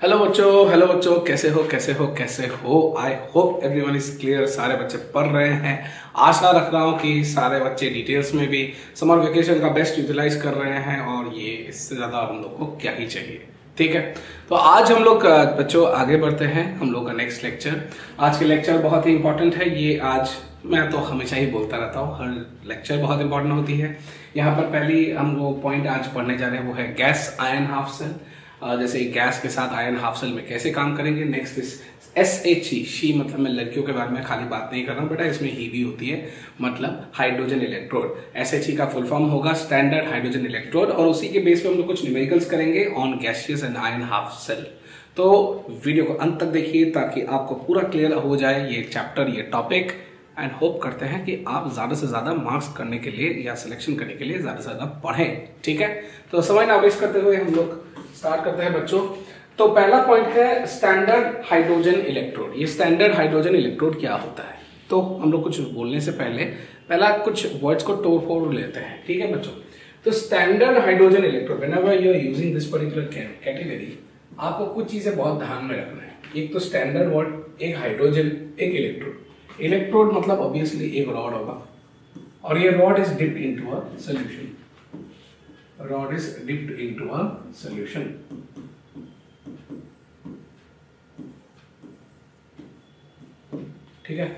Hello बच्चों, कैसे हो। I hope everyone is clear. सारे बच्चे पढ़ रहे हैं। आशा रख रहा हूँ कि सारे बच्चे डिटेल्स में भी समर वेकेशन का बेस्ट यूटिलाइज कर रहे हैं और ये इससे ज़्यादा हम लोग को क्या ही चाहिए। ठीक है, तो आज हम लोग बच्चों आगे बढ़ते हैं। हम लोग का नेक्स्ट लेक्चर, आज के लेक्चर बहुत ही इंपॉर्टेंट है। ये आज मैं तो हमेशा ही बोलता रहता हूँ, हर लेक्चर बहुत इंपॉर्टेंट होती है। यहाँ पर पहली हम वो पॉइंट आज पढ़ने जा रहे हैं वो है गैस आयन हाफ सेल। जैसे गैस के साथ आयन हाफ सेल में कैसे काम करेंगे। नेक्स्ट इस SHE, शी मतलब मैं लड़कियों के बारे में खाली बात नहीं कर रहा हूँ बेटा, इसमें ही भी होती है, मतलब हाइड्रोजन इलेक्ट्रोड। SHE का फुल फॉर्म होगा स्टैंडर्ड हाइड्रोजन इलेक्ट्रोड, और उसी के बेस पे हम लोग कुछ न्यूमेरिकल्स करेंगे on gaseous and ion half cell. तो वीडियो को अंत तक देखिए ताकि आपको पूरा क्लियर हो जाए ये चैप्टर, ये टॉपिक, एंड होप करते हैं कि आप ज्यादा से ज्यादा मार्क्स करने के लिए या सिलेक्शन करने के लिए ज्यादा से ज्यादा पढ़ें। ठीक है, तो समय ना वेस्ट करते हुए हम लोग स्टार्ट करते हैं बच्चों। तो पहला पॉइंट है स्टैंडर्ड हाइड्रोजन इलेक्ट्रोड। ये स्टैंडर्ड हाइड्रोजन इलेक्ट्रोड क्या होता है, तो हम लोग कुछ बोलने से पहला कुछ वर्ड्स को तोड़ फोड़ लेते हैं। ठीक है बच्चों, तो standard hydrogen electrode, whenever you are using this particular category, आपको कुछ चीजें बहुत ध्यान में रखना है। एक तो स्टैंडर्ड वर्ड, एक हाइड्रोजन, एक इलेक्ट्रोड। इलेक्ट्रोड मतलब ऑब्वियसली एक रॉड होगा, और ये rod is dipped into a solution. Rod is dipped into a solution. ठीक है।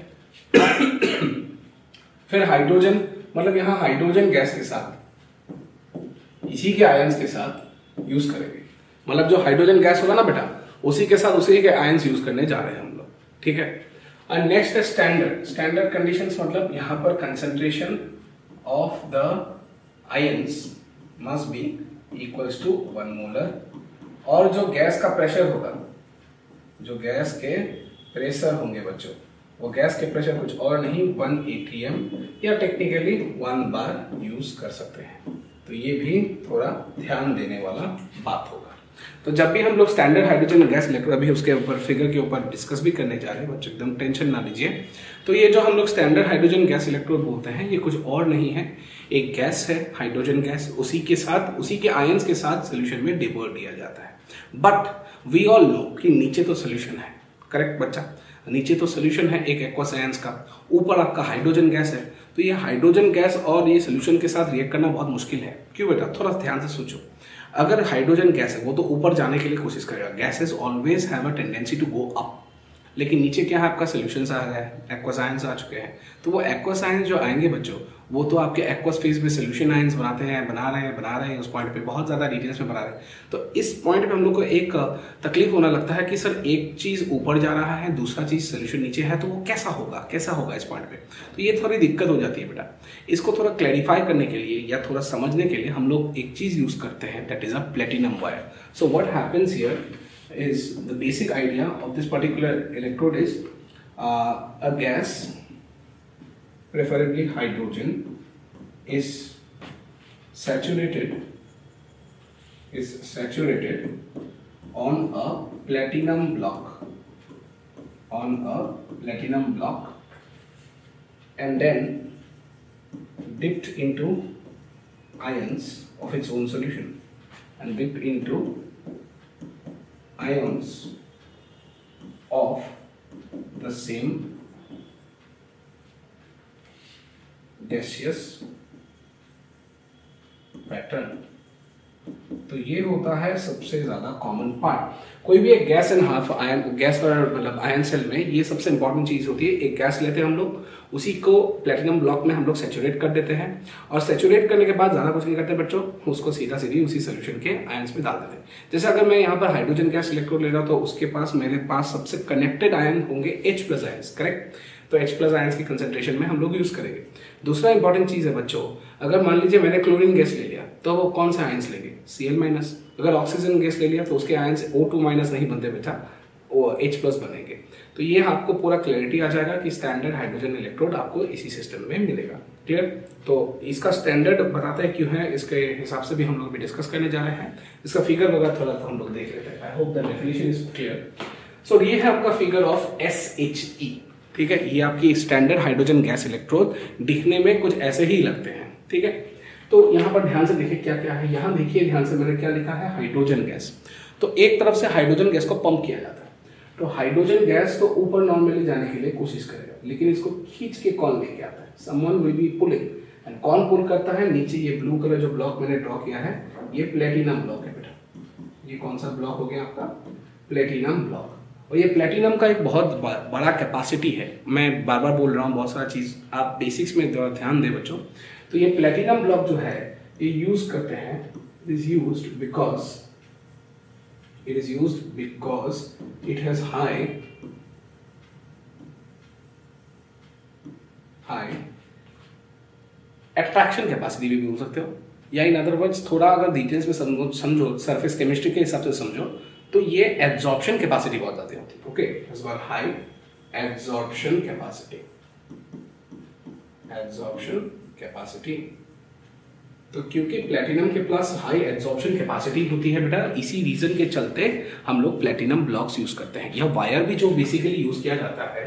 फिर हाइड्रोजन मतलब यहां हाइड्रोजन गैस के साथ इसी के आयंस के साथ यूज करेंगे। मतलब जो हाइड्रोजन गैस होगा ना बेटा, उसी के साथ उसी के आयंस यूज करने जा रहे हैं हम लोग। ठीक है। और नेक्स्ट है स्टैंडर्ड कंडीशंस, मतलब यहां पर concentration of the ions must be equals to 1 molar, और जो गैस का प्रेशर होगा, जो गैस के प्रेशर होंगे बच्चों, वो गैस के प्रेशर कुछ और नहीं 1 atm या टेक्निकली 1 बार यूज कर सकते हैं। तो ये भी थोड़ा ध्यान देने वाला बात होगा। तो जब भी हम लोग स्टैंडर्ड हाइड्रोजन गैस इलेक्ट्रोड, अभी उसके ऊपर फिगर के ऊपर डिस्कस भी करने जा रहे हैं बच्चों, एकदम टेंशन ना लीजिए। तो ये जो हम लोग स्टैंडर्ड हाइड्रोजन गैस इलेक्ट्रोड बोलते हैं, ये कुछ और नहीं है, एक गैस है, हाइड्रोजन गैस, उसी के साथ उसी के आयंस के साथ सोल्यूशन में डिपोर दिया जाता है। बट वी ऑल नो कि नीचे तो सोल्यूशन है, करेक्ट बच्चा, नीचे तो सोल्यूशन है एक एक्वस आयंस का, ऊपर आपका हाइड्रोजन गैस है। तो ये हाइड्रोजन गैस और ये सोल्यूशन के साथ रिएक्ट करना बहुत मुश्किल है। क्यों बेटा, थोड़ा ध्यान से सोचो। अगर हाइड्रोजन गैस है वो तो ऊपर जाने के लिए कोशिश करेगा, gases always have a tendency to go up, लेकिन नीचे क्या है, आपका सोल्यूशन आ गया है, एक्वस आयंस आ चुके हैं। तो वो एक्वस आयंस जो आएंगे बच्चों, वो तो आपके एक्वस फेज में सोल्यूशन आयंस बना रहे हैं, उस पॉइंट पे बहुत ज्यादा डिटेल्स में बना रहे हैं। तो इस पॉइंट पे हम लोग को एक तकलीफ होना लगता है कि सर एक चीज ऊपर जा रहा है, दूसरा चीज सोल्यूशन नीचे है, तो वो कैसा होगा इस पॉइंट पे। तो ये थोड़ी दिक्कत हो जाती है बेटा। इसको थोड़ा क्लैरिफाई करने के लिए या थोड़ा समझने के लिए हम लोग एक चीज यूज करते हैं, that is a platinum wire. So what happens here is the basic idea of this particular electrode is a gas, preferably hydrogen, is saturated on a platinum block, and then dipped into ions of its own solution, and dipped into ions of the same gaseous pattern। तो ये होता है सबसे ज्यादा common part. कोई भी एक gas and half ion gas मतलब आयन सेल में ये सबसे इंपॉर्टेंट चीज होती है। एक गैस लेते हैं हम लोग, उसी को प्लेटिनम ब्लॉक में हम लोग सैचुरेट कर देते हैं, और सैचुरेट करने के बाद ज्यादा कुछ नहीं करते बच्चों, उसको सीधी उसी सोल्यूशन के आयंस में डाल देते हैं। जैसे अगर मैं यहाँ पर हाइड्रोजन गैस इलेक्ट्रोड ले रहा हूँ, तो उसके पास मेरे पास सबसे कनेक्टेड आयन होंगे H+ आयंस, करेक्ट। तो H+ आयंस की कंसेंट्रेशन में हम लोग यूज करेंगे। दूसरा इंपॉर्टेंट चीज है बच्चों, अगर मान लीजिए मैंने क्लोरीन गैस ले लिया, तो वो कौन सा आयंस लेंगे, Cl-। अगर ऑक्सीजन गैस ले लिया तो उसके आयंस O2- नहीं बनते बेटा, वो H+ बनेंगे। तो ये आपको पूरा क्लैरिटी आ जाएगा कि स्टैंडर्ड हाइड्रोजन इलेक्ट्रोड आपको इसी सिस्टम में मिलेगा। क्लियर। तो इसका स्टैंडर्ड बताते हैं क्यों है, इसके हिसाब से भी हम लोग भी डिस्कस करने जा रहे हैं। इसका फिगर वगैरह थोड़ा हम लोग देख लेते हैं। I hope the definition is clear. So ये है आपका फिगर ऑफ SHE। ठीक है, ये आपकी स्टैंडर्ड हाइड्रोजन गैस इलेक्ट्रोड दिखने में कुछ ऐसे ही लगते हैं। ठीक है, तो यहाँ पर ध्यान से देखिए क्या क्या है। यहाँ देखिए ध्यान से, मैंने क्या लिखा है, हाइड्रोजन गैस। तो एक तरफ से हाइड्रोजन गैस को पंप किया जाता है। तो हाइड्रोजन गैस तो ऊपर नॉर्मली जाने के लिए कोशिश करेगा, लेकिन इसको खींच के कौन लेके आता है? Someone will be pulling. And कौन पुल करता है? नीचे ये ब्लू कलर जो ब्लॉक मैंने ड्रॉ किया है, ये प्लेटिनम ब्लॉक है बेटा। ये कौन सा ब्लॉक हो गया आपका? Platinum block. और ये प्लेटिनम का एक बहुत बड़ा कैपेसिटी है। मैं बार बार बोल रहा हूँ, बहुत सारा चीज़ आप बेसिक्स में ध्यान दें बच्चों। तो ये प्लेटिनम ब्लॉक जो है ये यूज करते हैं, it is used because it has high attraction capacity भी बोल सकते हो, या इन अदर वर्ड्स थोड़ा अगर डिटेल्स में समझो सरफेस केमिस्ट्री के हिसाब से समझो तो ये एब्जॉर्प्शन कैपेसिटी बहुत ज्यादा होती है। ओके, इस बार हाई एब्जॉर्प्शन कैपेसिटी। तो क्योंकि प्लेटिनम के पास हाई एब्जॉर्प्शन कैपेसिटी होती है बेटा, इसी रीजन के चलते हम लोग प्लेटिनम ब्लॉक्स यूज करते हैं। यह वायर भी जो बेसिकली यूज किया जाता है,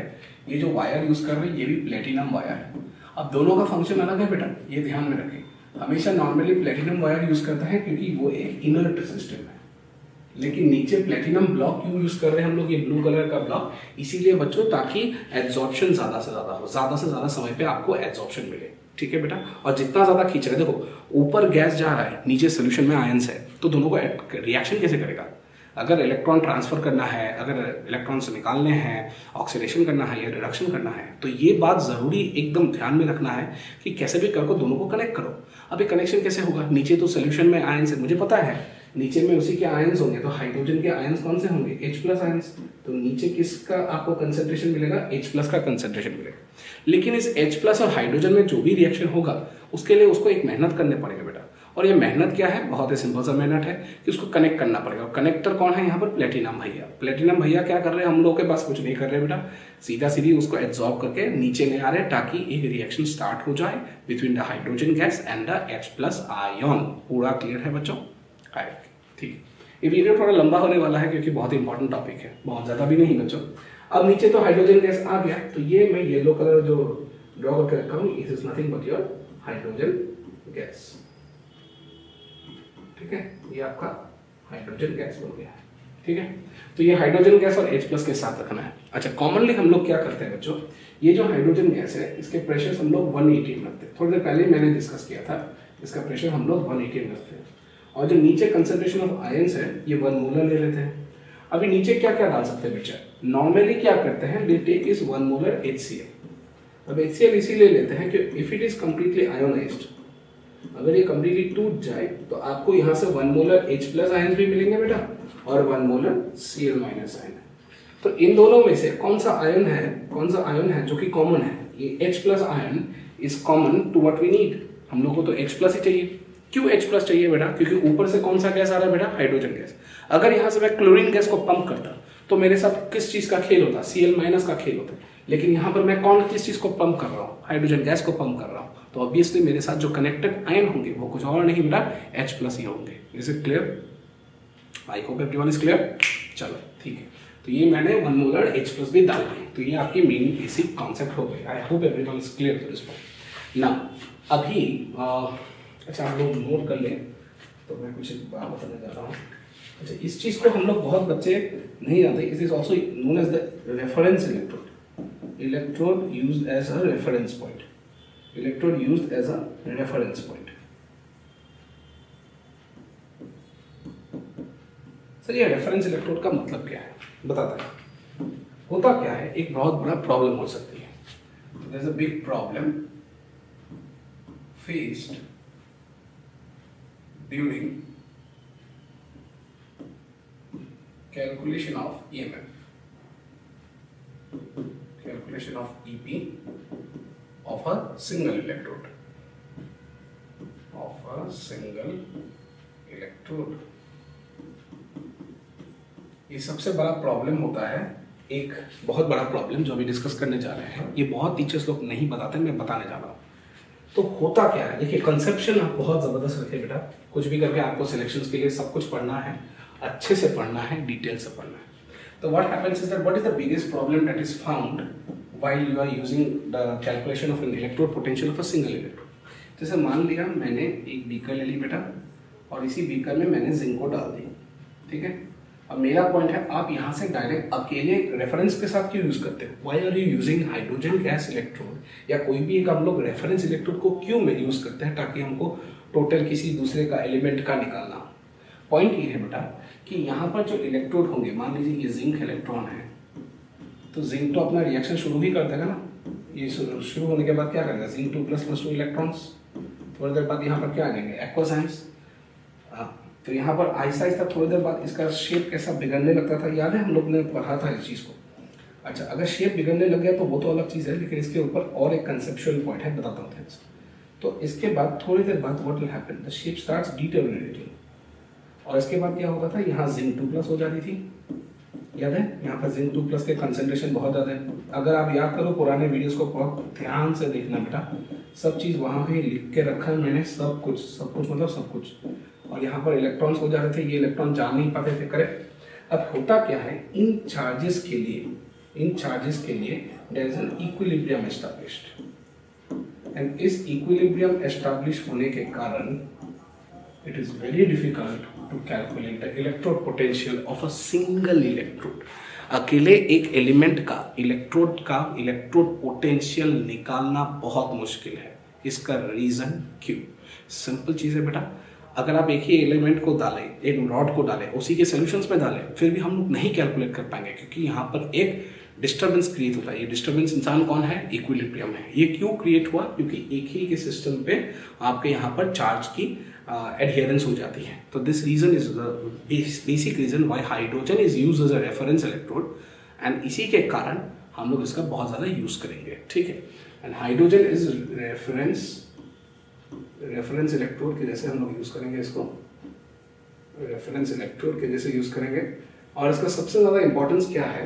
ये जो वायर यूज कर रहे हैं ये भी प्लेटिनम वायर है। अब दोनों का फंक्शन अलग है बेटा, ये ध्यान में रखें। हमेशा नॉर्मली प्लेटिनम वायर यूज करते हैं क्योंकि वो एक इनर्ट सिस्टम है, लेकिन नीचे प्लेटिनम ब्लॉक क्यों यूज कर रहे हैं हम लोग, ये ब्लू कलर का ब्लॉक, इसीलिए बच्चों ताकि एब्जॉर्प्शन ज्यादा से ज्यादा हो, ज्यादा से ज्यादा समय पे आपको एब्जॉर्प्शन मिले। ठीक है बेटा, और जितना ज्यादा खींच रहे, देखो ऊपर गैस जा रहा है, नीचे सोल्यूशन में आयंस है, तो दोनों को रिएक्शन कैसे करेगा? अगर इलेक्ट्रॉन ट्रांसफर करना है, अगर इलेक्ट्रॉन से निकालने हैं, ऑक्सीडेशन करना है या रिडक्शन करना है, तो ये बात जरूरी एकदम ध्यान में रखना है कि कैसे भी करके दोनों को कनेक्ट करो। अब ये कनेक्शन कैसे होगा? नीचे तो सोल्यूशन में आयंस है, मुझे पता है नीचे में उसी के आयंस होंगे, तो हाइड्रोजन के आयंस कौन से होंगे? H+ ions. तो नीचे किसका आपको कंसेंट्रेशन मिलेगा? H+ का कंसेंट्रेशन मिलेगा। लेकिन इस H+ और हाइड्रोजन में जो भी रिएक्शन होगा उसके लिए उसको एक मेहनत करने पड़ेगा बेटा। और ये मेहनत क्या है? बहुत ही सिंपल सा मेहनत है कि उसको कनेक्ट करना पड़ेगा। कनेक्टर कौन है यहाँ पर? प्लेटिनम भैया। प्लेटिनम भैया क्या कर रहे हैं? हम लोग के पास कुछ नहीं कर रहे बेटा, सीधा सीधी उसको एब्जॉर्ब करके नीचे ले आ रहे हैं ताकि एक रिएक्शन स्टार्ट हो जाए between the hydrogen gas and the H+ ion. पूरा क्लियर है बच्चों? ठीक। ये वीडियो थोड़ा लंबा होने वाला है क्योंकि बहुत इंपॉर्टेंट टॉपिक है, बहुत ज्यादा भी नहीं बच्चों। अब नीचे तो हाइड्रोजन गैस आ गया, तो ये मैं येलो कलर जो ड्रॉ करके रखा हूँ, it is nothing but your hydrogen gas. ठीक है, ये आपका हाइड्रोजन गैस बन गया है। ठीक है, तो ये हाइड्रोजन गैस और H+ के साथ रखना है। अच्छा, कॉमनली हम लोग क्या करते हैं बच्चों, ये जो हाइड्रोजन गैस है इसके प्रेशर हम लोग 180 में रखते हैं। थोड़ी देर पहले मैंने डिस्कस किया था, इसका प्रेशर हम लोग 180 में रखते हैं। और जो नीचे कंसेंट्रेशन ऑफ आयंस है ये 1 मोलर ले लेते हैं। अभी नीचे क्या क्या डाल सकते हैं बच्चा? नॉर्मली क्या करते हैं, they take is 1 molar HCl। अब HCl इसीलिए लेते हैं कि if it is completely ionised, अगर ये कंप्लीटली टूट जाए तो आपको यहाँ से 1 मोलर H+ आयंस भी मिलेंगे बेटा, और 1 मोलर Cl- आयन। तो इन दोनों में से कौन सा आयन है जो कि कॉमन है? ये H+ ion is common to what we need. हम लोग को तो H+ ही चाहिए। क्यों H+ चाहिए बेटा? क्योंकि ऊपर से कौन सा गैस आ रहा है बेटा? Hydrogen gas. अगर यहाँ से मैं क्लोरीन गैस को पंप करता तो मेरे साथ किस चीज का खेल होता? Cl- का खेल होता। लेकिन यहाँ पर मैं किस चीज को पंप कर रहा हूँ? हाइड्रोजन गैस को पंप कर रहा हूँ। तो ऑब्वियसली मेरे साथ जो कनेक्टेड आयन होंगे वो कुछ और नहीं बेटा, H+ ही होंगे। Is it clear? I hope everyone is clear. चलो ठीक है, तो ये मैंने 1 मोलर H+ भी डाल दी, तो ये आपकी मेन बेसिक कॉन्सेप्ट हो गई। I hope everyone is clear to this point. Now अभी अच्छा आप लोग नोट कर लें, तो मैं कुछ बात बताने जा रहा हूँ। अच्छा, इस चीज को हम लोग बहुत बच्चे नहीं जानते। It is also known as the reference electrode. Electrode used as a reference point. Electrode used as a reference point. Sir ये रेफरेंस इलेक्ट्रोड का मतलब क्या है? बताता है। होता क्या है, एक बहुत बड़ा प्रॉब्लम हो सकती है। There is a big problem faced during calculation of EMF, calculation of EP of a single electrode, ये सबसे बड़ा प्रॉब्लम होता है। एक बहुत बड़ा प्रॉब्लम जो अभी डिस्कस करने जा रहे हैं, ये बहुत टीचर्स लोग नहीं बताते, मैं बताने जा रहा हूँ। तो होता क्या है, देखिए कंसेप्शन आप बहुत जबरदस्त रखे बेटा। कुछ भी करके आपको सिलेक्शंस के लिए सब कुछ पढ़ना है, अच्छे से पढ़ना है, डिटेल से पढ़ना है। तो what happens is that what is the biggest problem that is found while you are using the calculation of an electrode potential of a single electrode. जैसे मान लिया मैंने एक बीकर ले ली बेटा, और इसी बीकर में मैंने जिंक को डाल दी। ठीक है, अब मेरा पॉइंट है, आप यहाँ से डायरेक्ट अकेले रेफरेंस के साथ क्यों यूज करते हैं? Why are you using hydrogen gas electrode या कोई भी एक हम लोग रेफरेंस इलेक्ट्रोड को क्यों में यूज करते हैं? ताकि हमको टोटल किसी दूसरे का एलिमेंट का निकालना हो। पॉइंट ये है बेटा कि यहाँ पर जो इलेक्ट्रोड होंगे, मान लीजिए ये जिंक इलेक्ट्रॉन है, तो जिंक तो अपना रिएक्शन शुरू ही कर देगा ना। ये शुरू होने के बाद क्या करेगा? Zinc 2++2 electrons. थोड़ी देर बाद यहाँ पर क्या आ जाएंगे? Aqueous ions. तो यहाँ पर आहिस्ता आहिस्ता थोड़ी देर बाद इसका शेप कैसा बिगड़ने लगता था, याद है हम लोग ने पढ़ा था इस चीज़ को। अच्छा, अगर शेप बिगड़ने लग गया तो वो तो अलग चीज़ है, लेकिन इसके ऊपर और एक कंसेप्चुअल पॉइंट है, बताता हूँ ध्यान से। तो इसके बाद थोड़ी देर बाद what will happen, the shape starts deteriorating, और इसके बाद क्या होता था, यहाँ जिंक 2+ हो जाती थी, याद है? यहाँ पर जिंक 2+ के कंसेंट्रेशन बहुत ज़्यादा है। अगर आप याद करो पुराने वीडियोस को बहुत ध्यान से देखना बेटा, सब चीज़ वहाँ पे लिख के रखा है मैंने, सब कुछ मतलब सब कुछ। और यहाँ पर इलेक्ट्रॉन्स हो जाते थे, ये इलेक्ट्रॉन जा नहीं पाते थे, करेक्ट। अब होता क्या है, इन चार्जेस के लिए there is an equilibrium established, and इस इक्विलिब्रियम एस्टैब्लिश होने के कारण it is very difficult to calculate the electrode potential of a single electrode. अकेले एक एलिमेंट का इलेक्ट्रोड पोटेंशियल निकालना बहुत मुश्किल है। इसका रीजन क्यों? सिंपल चीज है बेटा, अगर आप एक ही एलिमेंट को डालें, एक रॉड को डालें, उसी के सॉल्यूशंस में डालें, फिर भी हम लोग नहीं कैलकुलेट कर पाएंगे, क्योंकि यहाँ पर एक डिस्टर्बेंस क्रिएट होता है। ये डिस्टर्बेंस इंसान कौन है? इक्विलिब्रियम है। ये क्यों क्रिएट हुआ? क्योंकि एक ही के सिस्टम पे आपके यहाँ पर चार्ज की एडहेरेंस हो जाती है। तो this reason is basic reason why hydrogen is used as a reference electrode, and इसी के कारण हम लोग इसका बहुत ज्यादा यूज करेंगे, ठीक है। And hydrogen is reference electrode के जैसे हम लोग यूज करेंगे इसको, रेफरेंस इलेक्ट्रोड के जैसे यूज करेंगे। और इसका सबसे ज्यादा इंपॉर्टेंस क्या है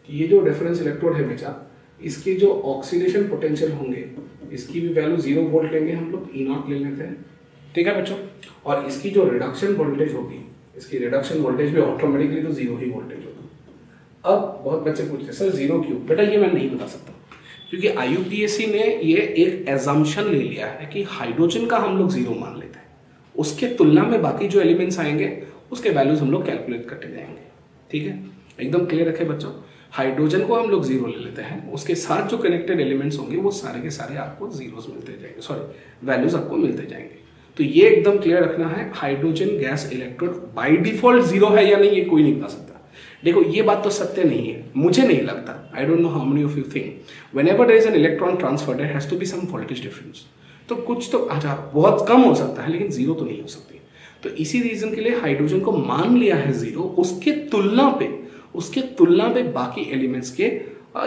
कि ये जो रेफरेंस इलेक्ट्रोड है बेटा, इसके जो ऑक्सीडेशन पोटेंशियल होंगे, इसकी भी वैल्यू 0 वोल्ट लेंगे हम लोग, E0 ले लेते हैं, ठीक है बच्चों। और इसकी जो रिडक्शन वोल्टेज होगी, इसकी रिडक्शन वोल्टेज भी ऑटोमेटिकली तो 0 ही वोल्टेज होगा। अब बहुत बच्चे पूछते हैं सर 0 क्यों? बेटा ये मैं नहीं बता सकता, क्योंकि IUPAC ने ये एक एजम्पशन ले लिया है कि हाइड्रोजन का हम लोग 0 मान लेते हैं, उसके तुलना में बाकी जो एलिमेंट्स आएंगे उसके वैल्यूज हम लोग कैलकुलेट करते जाएंगे, ठीक है। एकदम क्लियर रखे बच्चों, हाइड्रोजन को हम लोग 0 ले लेते हैं, उसके साथ जो कनेक्टेड एलिमेंट्स होंगे वो सारे के सारे आपको जीरोस मिलते जाएंगे, सॉरी वैल्यूज आपको मिलते जाएंगे। तो ये एकदम क्लियर रखना है, hydrogen gas electrode by default 0 है या नहीं ये कोई नहीं बता सकता। देखो ये बात तो सत्य नहीं है, मुझे नहीं लगता, I don't know how many of you think whenever there is an electron transfer there has to be some voltage difference. तो कुछ तो अच्छा बहुत कम हो सकता है, लेकिन 0 तो नहीं हो सकती। तो इसी रीजन के लिए हाइड्रोजन को मान लिया है 0, उसके तुलना पे बाकी एलिमेंट्स के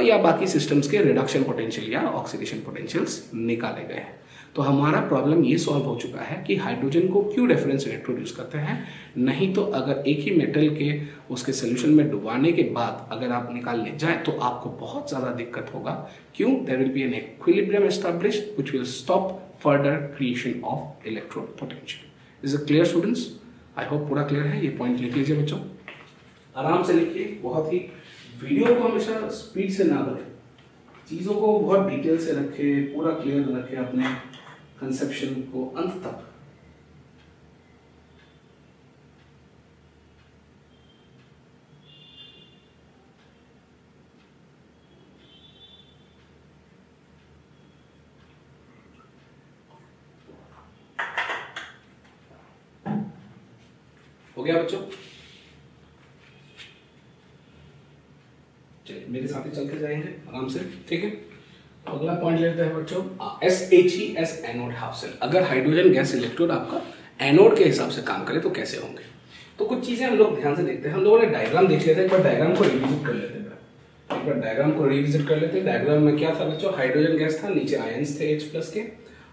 या बाकी सिस्टम्स के रिडक्शन पोटेंशियल या ऑक्सीडेशन पोटेंशियल्स निकाले गए हैं। तो हमारा प्रॉब्लम ये सॉल्व हो चुका है कि हाइड्रोजन को क्यों रेफरेंस इलेक्ट्रोड यूज करते हैं। नहीं तो अगर एक ही मेटल के उसके सोल्यूशन में डुबाने के बाद अगर आप निकालने जाए तो आपको बहुत ज़्यादा दिक्कत होगा। क्यों? There will be an equilibrium established which will stop further creation of electrode potential. Is it clear students? I hope पूरा क्लियर है। ये पॉइंट लिख लीजिए बच्चों, आराम से लिखिए, बहुत ही वीडियो को हमेशा स्पीड से ना करें, चीज़ों को बहुत डिटेल से रखें, पूरा क्लियर रखें अपने कंसेप्शन को अंत तक। हो गया बच्चों? चलिए मेरे साथ ही चलते जाएंगे आराम से, ठीक है। अगला पॉइंट लेते हैं बच्चों, SHES एनोड हाफ सेल। अगर हाइड्रोजन गैस इलेक्ट्रोड आपका एनोड के हिसाब से काम करे तो कैसे होंगे? तो कुछ चीजें हम लोग ध्यान से देखते हैं। हम लोगों ने डायग्राम देख लिया था, एक बार डायग्राम को रिविजिट कर लेते हैं। डायग्राम में क्या था बच्चों? हाइड्रोजन गैस था, नीचे आयंस थे H+ के,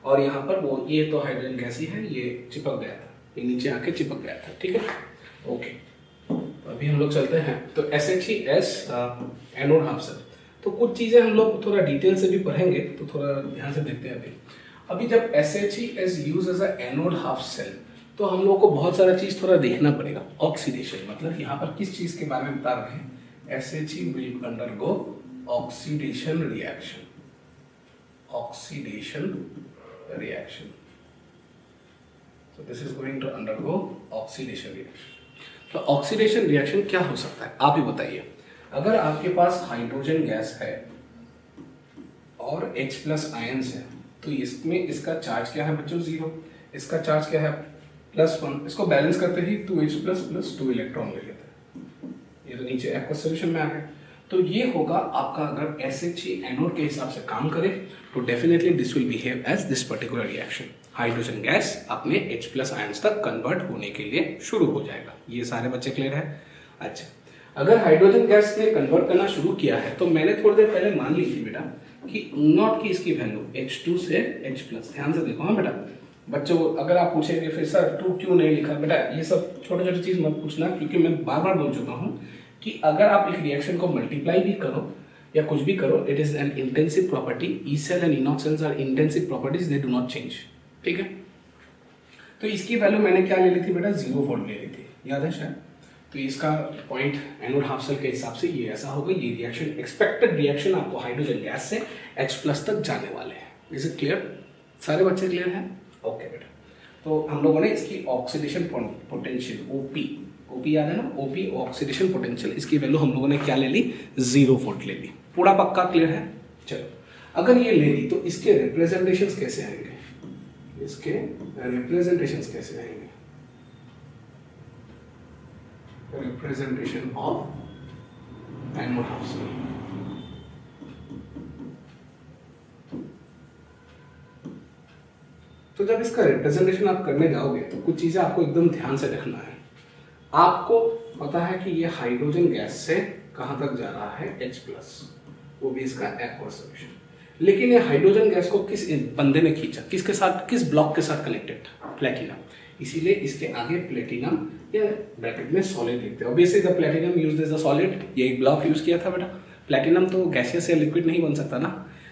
और यहाँ पर वो ये तो हाइड्रोजन गैस ही है, ये चिपक गया था, ये नीचे आके चिपक गया था, ठीक है। ओके, तो अभी हम लोग चलते हैं। तो SHES एनोड हाफ सेल, तो कुछ चीजें हम लोग थोड़ा डिटेल से भी पढ़ेंगे, तो थोड़ा ध्यान से देखते हैं। अभी जब SHES use as a anode half cell, तो हम लोग को बहुत सारा चीज थोड़ा देखना पड़ेगा। ऑक्सीडेशन मतलब यहाँ पर किस चीज के बारे में बता रहे हैं? SHE will undergo oxidation reaction. So this is going to undergo oxidation reaction. तो ऑक्सीडेशन रिएक्शन क्या हो सकता है आप ही बताइए। अगर आपके पास हाइड्रोजन गैस है और H+ आयंस है तो इसमें इसका चार्ज क्या है बच्चों 0, इसका चार्ज क्या है +1, इसको बैलेंस करते ही 2H+ + 2 इलेक्ट्रॉन ले लेते हैं, ये तो नीचे एक्वस सॉल्यूशन में आ गया। तो ये होगा आपका अगर SHE एनोड के हिसाब से काम करे तो definitely this will behave as this particular reaction. Hydrogen gas अपने H+ आयंस तक कन्वर्ट होने के लिए शुरू हो जाएगा। ये सारे बच्चे क्लियर है? अच्छा, अगर हाइड्रोजन गैस ने कन्वर्ट करना शुरू किया है तो मैंने थोड़ी देर पहले मान ली थी बेटा कि नॉट की इसकी वैल्यू H2 से H+। ध्यान से देखो हाँ बेटा बच्चों, अगर आप पूछेंगे फिर सर 2 क्यों नहीं लिखा, बेटा ये सब छोटे छोटे चीज मत पूछना, क्योंकि मैं बार बार बोल चुका हूँ कि अगर आप एक रिएक्शन को मल्टीप्लाई भी करो या कुछ भी करो, it is an intensive property. E cell and E naught cells are intensive properties, they do not change. ठीक है, तो इसकी वैल्यू मैंने क्या ले ली थी बेटा 0 वोल्ट ले ली थी, याद है शायद। तो इसका पॉइंट एनोड हाफ सेल के हिसाब से ये ऐसा होगा। ये रिएक्शन एक्सपेक्टेड रिएक्शन आपको हाइड्रोजन गैस से H+ तक जाने वाले हैं। Is it clear? सारे बच्चे क्लियर हैं? ओके बेटा, तो हम लोगों ने इसकी ऑक्सीडेशन पोटेंशियल ओपी याद है ना, ओपी ऑक्सीडेशन पोटेंशियल, इसकी वैल्यू हम लोगों ने क्या ले ली 0 वोल्ट ले ली। पूरा पक्का क्लियर है? चलो, अगर ये ले ली तो इसके रिप्रेजेंटेशंस कैसे आएंगे, इसके रिप्रेजेंटेशंस कैसे आएंगे? Representation of anode half cell. तो जब इसका रिप्रेजेंटेशन आप करने जाओगे तो कुछ चीजें आपको एकदम ध्यान से रखना है। आपको पता है कि ये हाइड्रोजन गैस से कहां तक जा रहा है H+, वो भी इसका एक्वस सॉल्यूशन। लेकिन ये हाइड्रोजन गैस को किस बंदे ने खींचा, किसके साथ, किस ब्लॉक के साथ कनेक्टेड? प्लेटिनम। इसीलिए इसके आगे प्लेटिनम या ब्रैकेट में सॉलिड लिखते हैं। Obviously the platinum used as the solid, ये एक ब्लॉक यूज किया था बेटा। प्लेटिनम तो गैसियस या लिक्विड नहीं बन सकता ना,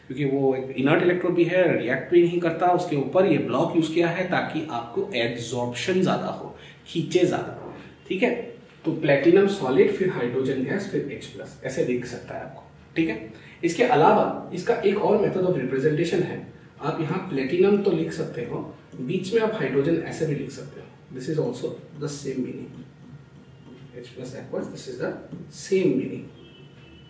क्योंकि वो एक इनर्ट इलेक्ट्रोड भी है, रिएक्ट भी नहीं करता। उसके ऊपर ये ब्लॉक यूज किया है ताकि आपको एब्जॉर्प्शन ज्यादा हो, खींचे ज्यादा। ठीक है, तो प्लेटिनम सॉलिड, फिर हाइड्रोजन गैस, फिर H+, ऐसे दिख सकता है आपको। ठीक है, इसके अलावा इसका एक और मेथड ऑफ रिप्रेजेंटेशन है। आप यहाँ प्लेटिनम तो लिख सकते हो, बीच में आप हाइड्रोजन ऐसे भी लिख सकते हो। This is also the same meaning, H+ aqueous, this is the same meaning.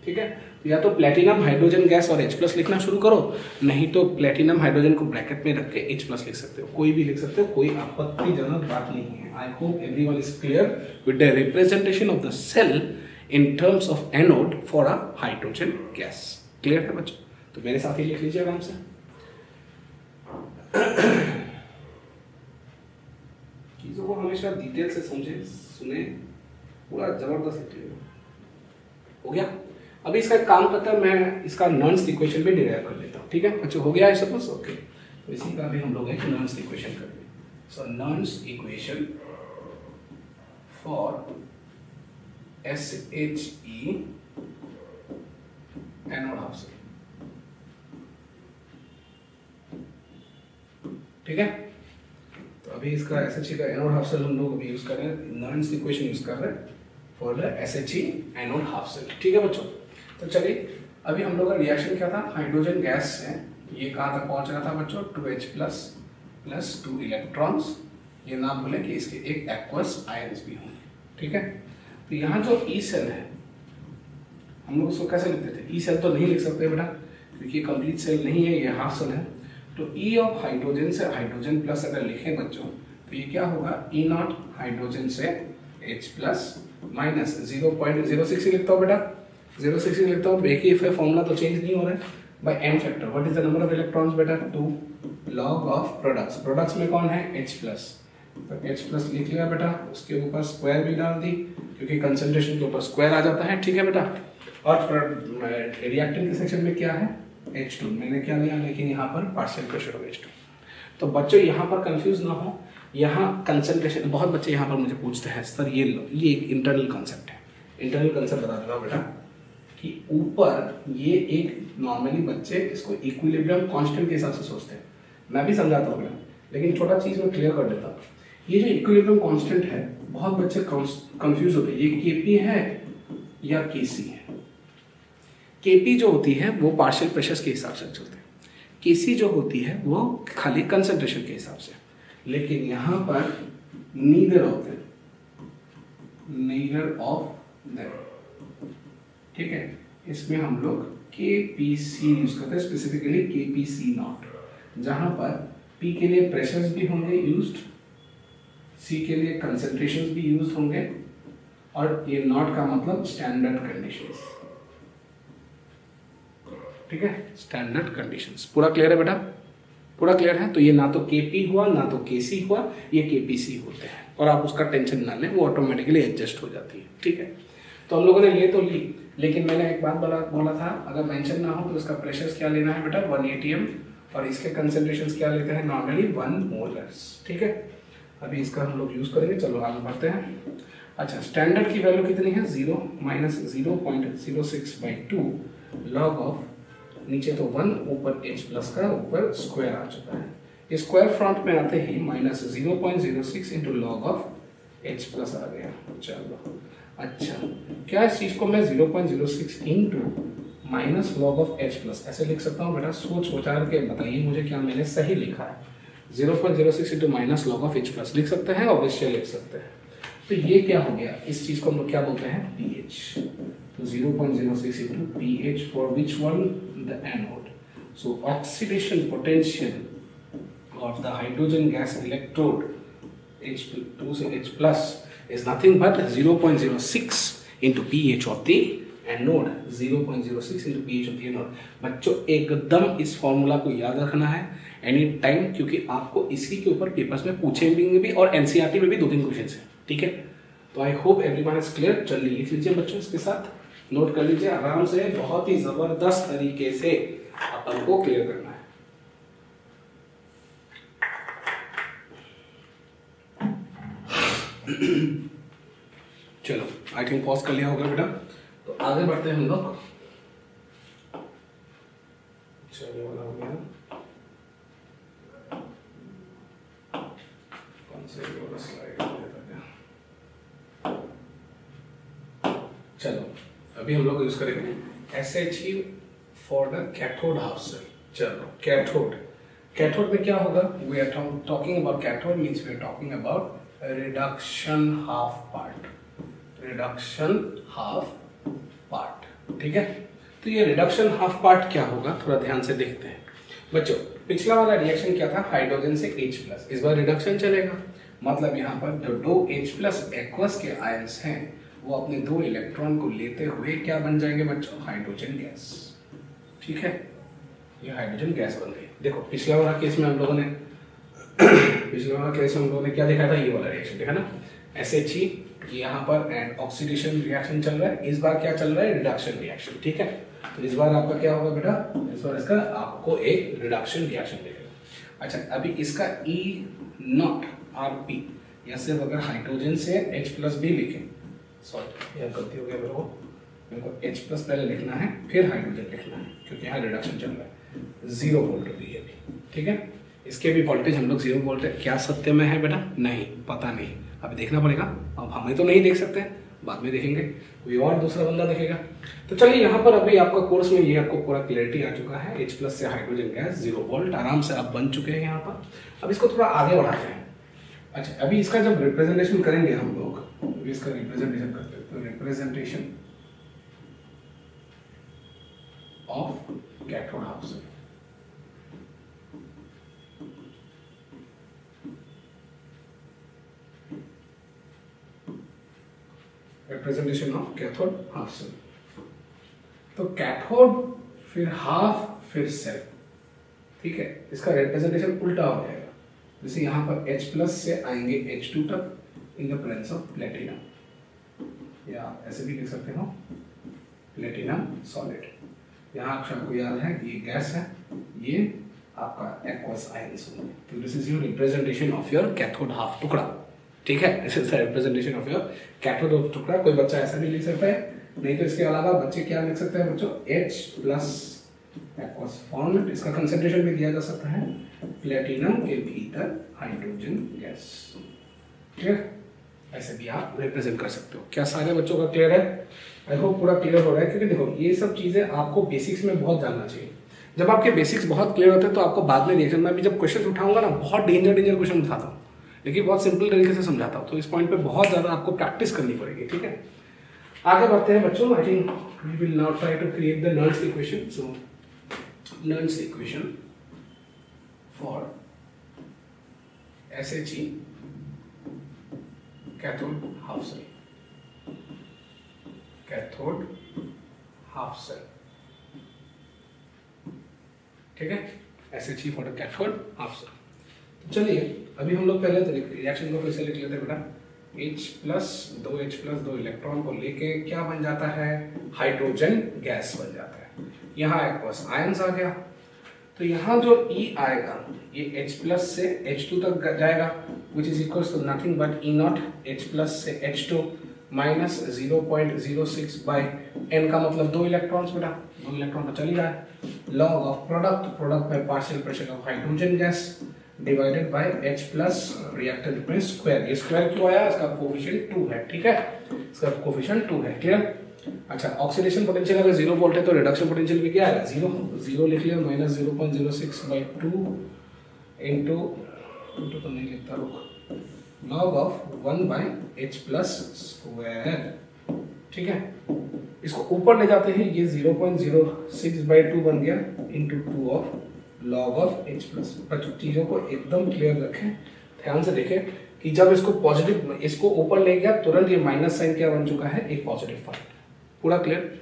ठीक है, तो या तो प्लेटिनम हाइड्रोजन गैस और H+ लिखना शुरू करो, नहीं तो प्लेटिनम हाइड्रोजन को ब्रैकेट में रख के H+ लिख सकते हो, कोई भी लिख सकते हो, कोई आपत्तिजनक बात नहीं है। I hope everyone is clear with the representation of the cell in terms of anode for a hydrogen gas. Clear है बच्चों? तो मेरे साथ ही लिख लीजिए आराम से। चीजों को हमेशा डिटेल से समझे, सुने, पूरा जबरदस्त क्लियर हो गया। अभी इसका एक काम करता है, मैं इसका नर्न्स इक्वेशन भी डिराइव कर लेता हूँ। ठीक है बच्चों, हो गया है सपोज? ओके, तो इसी का भी हम लोग एक नर्न्स इक्वेशन कर लें। So Nernst equation for SHE anode half cell. ठीक है, तो अभी इसका SHE का एनोड हाफ सेल हम लोग अभी यूज कर रहे हैं, नर्न्स इक्वेशन यूज कर रहे हैं for the SHE anode half cell. ठीक है बच्चों, तो चलिए अभी हम लोग का रिएक्शन क्या था, हाइड्रोजन गैस से ये कहां तक पहुंच रहा था बच्चों 2H+ + 2 इलेक्ट्रॉन्स। ये ना भूलें कि इसके एक एक्वस आयंस भी होंगे। ठीक है, तो यहाँ जो ई सेल है हम लोग उसको कैसे लिखते थे? ई सेल तो नहीं लिख सकते बेटा, क्योंकि कंप्लीट सेल नहीं है, ये हाफ सेल है। तो ई ऑफ हाइड्रोजन से हाइड्रोजन प्लस अगर लिखें बच्चों तो ये क्या होगा, E0 हाइड्रोजन से H+ माइनस 0.06 लिखता हूँ बेटा, 06 लिखता हूँ। एक ही फॉर्मूला तो चेंज नहीं हो रहा है by m factor. What is the number of electrons बेटा 2 log ऑफ प्रोडक्ट्स। प्रोडक्ट्स में कौन है H+, तो H+ लिख लिया बेटा, उसके ऊपर स्क्वायर भी डाल दी क्योंकि कंसंट्रेशन के ऊपर स्क्वायर आ जाता है। ठीक है बेटा, और रिएक्टेंट के सेक्शन में क्या है H2, मैंने क्या लिया, लेकिन यहाँ पर पार्शियल प्रेशर ऑफ H2। तो बच्चों यहाँ पर कंफ्यूज ना हो, यहाँ कंसंट्रेशन, बहुत बच्चे यहाँ पर मुझे पूछते हैं सर ये एक इंटरनल कंसेप्ट है। इंटरनल कंसेप्ट बता देता हूँ बेटा कि ऊपर ये एक नॉर्मली बच्चे इसको इक्विलिब्रियम कांस्टेंट के हिसाब से सोचते हैं, मैं भी समझाता हूँ बेटा, लेकिन छोटा चीज में क्लियर कर देता हूँ। ये जो इक्विलिब्रियम कांस्टेंट है बहुत बच्चे कंफ्यूज होते हैं, ये Kp है या Kc है। Kp जो होती है वो पार्शियल प्रेशर्स के हिसाब से चलते हैं, Kc जो होती है वो खाली कंसंट्रेशन के हिसाब से। लेकिन यहाँ पर neither of them, neither of them, ठीक है। इसमें हम लोग KPC यूज करते हैं, स्पेसिफिकली KPC नॉट, जहां पर P के लिए प्रेशर्स भी होंगे यूज्ड, C के लिए कंसेंट्रेशंस भी यूज होंगे, और ये नॉट का मतलब स्टैंडर्ड कंडीशंस, ठीक है, स्टैंडर्ड कंडीशंस। पूरा क्लियर है बेटा? पूरा क्लियर है? तो ये ना तो KP हुआ ना तो KC हुआ, ये KPC होते हैं, और आप उसका टेंशन ना लें, वो ऑटोमेटिकली एडजस्ट हो जाती है, ठीक है। तो हम लोगों ने ये तो ली, लेकिन मैंने एक बात बोला था, अगर मेंशन ना हो तो इसका प्रेशर क्या लेना है बेटा, 1 atm, और इसके कंसेंट्रेशन क्या लेते हैं नॉर्मली 1 मोलर्स, ठीक है। अभी इसका हम लोग यूज करेंगे, चलो आगे बढ़ते हैं। अच्छा, स्टैंडर्ड की वैल्यू कितनी है, 0 माइनस 0.06/2 लॉग ऑफ, नीचे तो 1, ऊपर H प्लस का ऊपर स्क्वायर आ चुका है, ये स्क्वायर फ्रंट में आते ही minus 0.06 into log of H plus आ गया। चलो अच्छा, क्या इस चीज को मैं 0.06 into minus log of H plus ऐसे लिख सकता हूँ बेटा? सोच विचार के बताइए मुझे क्या मैंने सही लिखा है। 0.06 into minus log of H plus लिख सकते हैं, अवश्य लिख सकते हैं। तो ये क्या हो गया, इस चीज को हम लोग क्या बोलते हैं, pH। तो 0.06 into pH for which one, the anode. So oxidation potential of the hydrogen gas electrode H2 से H plus is nothing but 0.06 into pH of the anode, 0.06 into pH of the anode। बच्चों एकदम इस formula को याद रखना है any time, क्योंकि आपको इसी के ऊपर पेपर्स में पूछेंगे भी, और एनसीईआरटी में भी 2-3 क्वेश्चन है, ठीक है। तो I hope everyone is clear. चलिए लिख लीजिए बच्चों, इसके साथ नोट कर लीजिए आराम से, बहुत ही जबरदस्त तरीके से अपन को क्लियर करना है। चलो आई थिंक पॉज कर लिया होगा बेटा, तो आगे बढ़ते हैं हम लोग। चलिए वाला हो गया, कौन से वाला स्लाइड है? चलो अभी हम लोग यूज करेंगे SHE for the cathode half cell. चलो कैथोड में क्या होगा, we are talking about cathode means we are talking about reduction half part, ठीक है। तो ये रिडक्शन हाफ पार्ट क्या होगा, थोड़ा ध्यान से देखते हैं बच्चों। पिछला वाला रिएक्शन क्या था, हाइड्रोजन से H प्लस, इस बार रिडक्शन चलेगा, मतलब यहाँ पर जो 2 H प्लस एक्वस के आयंस हैं वो अपने 2 इलेक्ट्रॉन को लेते हुए क्या बन जाएंगे बच्चों, हाइड्रोजन गैस, ठीक है। ये हाइड्रोजन गैस बन गई। देखो पिछला वाला केस में हम लोगों ने क्या देखा था, ये वाला रिएक्शन देखा ना, SHE यहाँ पर एंड ऑक्सीडेशन रिएक्शन चल रहा है, इस बार क्या चल रहा है, रिडक्शन रिएक्शन, ठीक है। तो इस बार आपका क्या होगा बेटा, इस बार इसका आपको एक रिडक्शन रिएक्शन देगा। अच्छा अभी इसका E0 Rp, या सिर्फ अगर हाइड्रोजन से H प्लस भी लिखें, सॉरी यह गलती हो गया मेरे को H प्लस पहले लिखना है फिर हाइड्रोजन लिखना है, क्योंकि यहाँ रिडक्शन चल रहा है। 0 वोल्ट भी है, ठीक है। इसके भी वोल्टेज हम लोग 0 वोल्ट है, क्या सत्य में है बेटा, नहीं पता नहीं, अभी देखना पड़ेगा। अब हमें तो नहीं देख सकते, बाद में देखेंगे, कोई और दूसरा बंदा देखेगा। तो चलिए यहाँ पर अभी आपका कोर्स में ये आपको पूरा क्लैरिटी आ चुका है। H प्लस से हाइड्रोजन गैस 0 वोल्ट आराम से आप बन चुके हैं यहाँ पर। अब इसको थोड़ा आगे बढ़ाते हैं। अच्छा अभी इसका जब रिप्रेजेंटेशन करेंगे हम लोग, अभी इसका रिप्रेजेंटेशन करते हैं, तो representation of cathode half cell, representation of cathode half cell. तो कैथोड फिर हाफ फिर सेल, ठीक है। इसका रिप्रेजेंटेशन उल्टा हो जाएगा, जैसे यहाँ पर H प्लस से आएंगे H2 तक in the presence of platinum, या ऐसे भी लिख सकते हो प्लेटिनम सॉलिड। यहाँ आपको याद है कि ये गैस है, ये आपका एक्वस आयंस होंगे। तो this is your representation of your cathode half टुकड़ा, ठीक है। This is the representation of your cathode of टुकड़ा। कोई बच्चा ऐसा भी लिख सकता है, नहीं तो इसके अलावा बच्चे क्या लिख सकते हैं बच्चों, H प्लस एक्वस फॉर्म, इसका कंसेंट्रेशन भी दिया जा सकता है प्लेटिनम के भीतर हाइड्रोजन गैस, ठीक है। ऐसे भी आप रिप्रेजेंट कर सकते हो। क्या सारे बच्चों का क्लियर है? आई होप पूरा क्लियर हो रहा है, क्योंकि देखो ये सब चीजें आपको बेसिक्स में बहुत जानना चाहिए। जब आपके बेसिक्स बहुत क्लियर होते हैं तो आपको बाद में रिएक्शन में भी जब क्वेश्चन उठाऊंगा ना, बहुत डेंजर क्वेश्चन उठाता हूँ, लेकिन बहुत सिंपल तरीके से समझाता हूँ, तो इस पॉइंट पे बहुत ज़्यादा आपको प्रैक्टिस करनी पड़ेगी, ठीक है। आगे बढ़ते हैं बच्चों। I think we will now try to create the Nernst equation. So Nernst equation for SHE cathode half cell, cathode half cell, ठीक है। SHE for the cathode half cell. तो चलिए अभी हम लोग पहले रिएक्शन को फिर से लिख लेते हैं बेटा। H+2 इलेक्ट्रॉन को लेके क्या बन जाता है, हाइड्रोजन गैस बन जाता है। यहाँ एक पास आयंस आ गया, तो यहाँ जो E आएगा ये H+ से H2 तक जाएगा, which is equals to nothing but E0 H+ से H2 माइनस 0.06 बाई N का मतलब 2 इलेक्ट्रॉन्स बेटा, 2 इलेक्ट्रॉन तो चल ही रहा है। Log of product by partial pressure of hydrogen gas divided by H+ reactant में स्क्वायर। ये स्क्वायर क्यों आया, इसका कोफिशिएंट 2 है, ठीक है, इसका कोफिशिएंट 2 है, क्लियर। अच्छा, ऑक्सीडेशन पोटेंशियल अगर 0 वोल्ट है तो रिडक्शन पोटेंशियल भी क्या आएगा, 0 लिख लिया, माइनस 0.06 बाई 2 इंटू तो नहीं लिखता, रुक, log of 1 by H+ square, ठीक है। इसको ऊपर ले जाते हैं, ये 0.06 बाई 2 बन गया into 2 of log of H+। बच्चों चीज़ों को एकदम क्लियर रखें, ध्यान से देखें कि जब इसको पॉजिटिव, इसको ऊपर ले गया तुरंत ये माइनस साइन क्या बन चुका है, एक पॉजिटिव पॉइंट, पूरा क्लियर।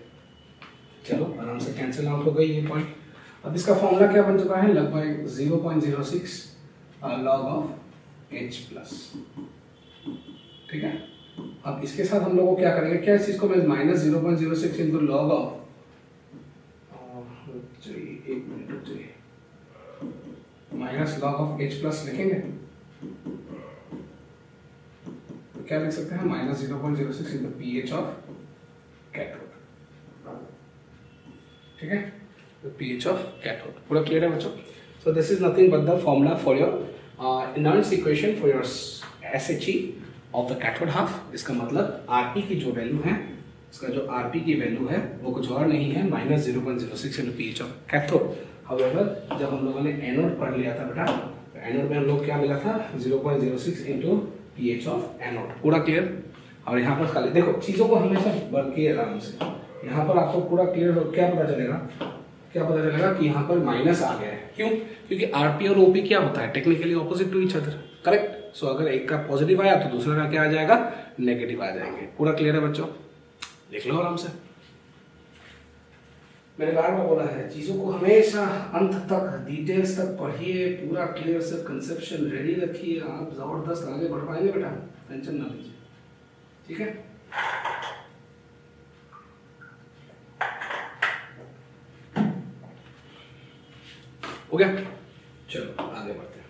चलो आराम से कैंसिल आउट हो गई ये पॉइंट। अब इसका फॉर्मूला क्या बन चुका है, लगभग 0.06 लॉग ऑफ H+, ठीक है। अब इसके साथ हम लोग को क्या करेंगे, क्या इस चीज को मैं माइनस 0.06 इंटू लॉग ऑफ, एक minute, minus log of H+ लिखेंगे, तो क्या लिख सकते हैं, minus 0.06 into pH of cathode, ठीक है, तो pH ऑफ कैथोड, पूरा क्लियर है बच्चों। So this is nothing but the formula for your Nernst equation for your SHE of the cathode half. इसका मतलब Rp की जो वैल्यू है, इसका जो Rp की वैल्यू है वो कुछ और नहीं है, minus 0.06 into pH of cathode. However जब हम लोगों ने एनोड पढ़ लिया था बेटा, तो एनोड में हम लोग क्या मिला था, 0.06 इंटू pH ऑफ एनोड, पूरा क्लियर। और यहाँ पर खाली देखो, चीज़ों को हमेशा बढ़ के आराम से, यहाँ पर आपको पूरा क्लियर क्या पता चलेगा कि यहाँ पर माइनस आ गया है, क्यों, क्योंकि Rp और OP क्या होता है, technically opposite to each other, correct. So अगर एक का पॉजिटिव आया तो दूसरे का क्या आ जाएगा, नेगेटिव आ जाएंगे, पूरा क्लियर है बच्चों, देख लो आराम से। मैंने बार बार बोला है, चीज़ों को हमेशा अंत तक, डिटेल्स तक पढ़िए, पूरा क्लियर से कंसेप्शन रेडी रखिए, आप जबरदस्त आगे बढ़ पाएंगे बेटा, टेंशन ना लीजिए, ठीक है। हो गया, चलो आगे बढ़ते हैं।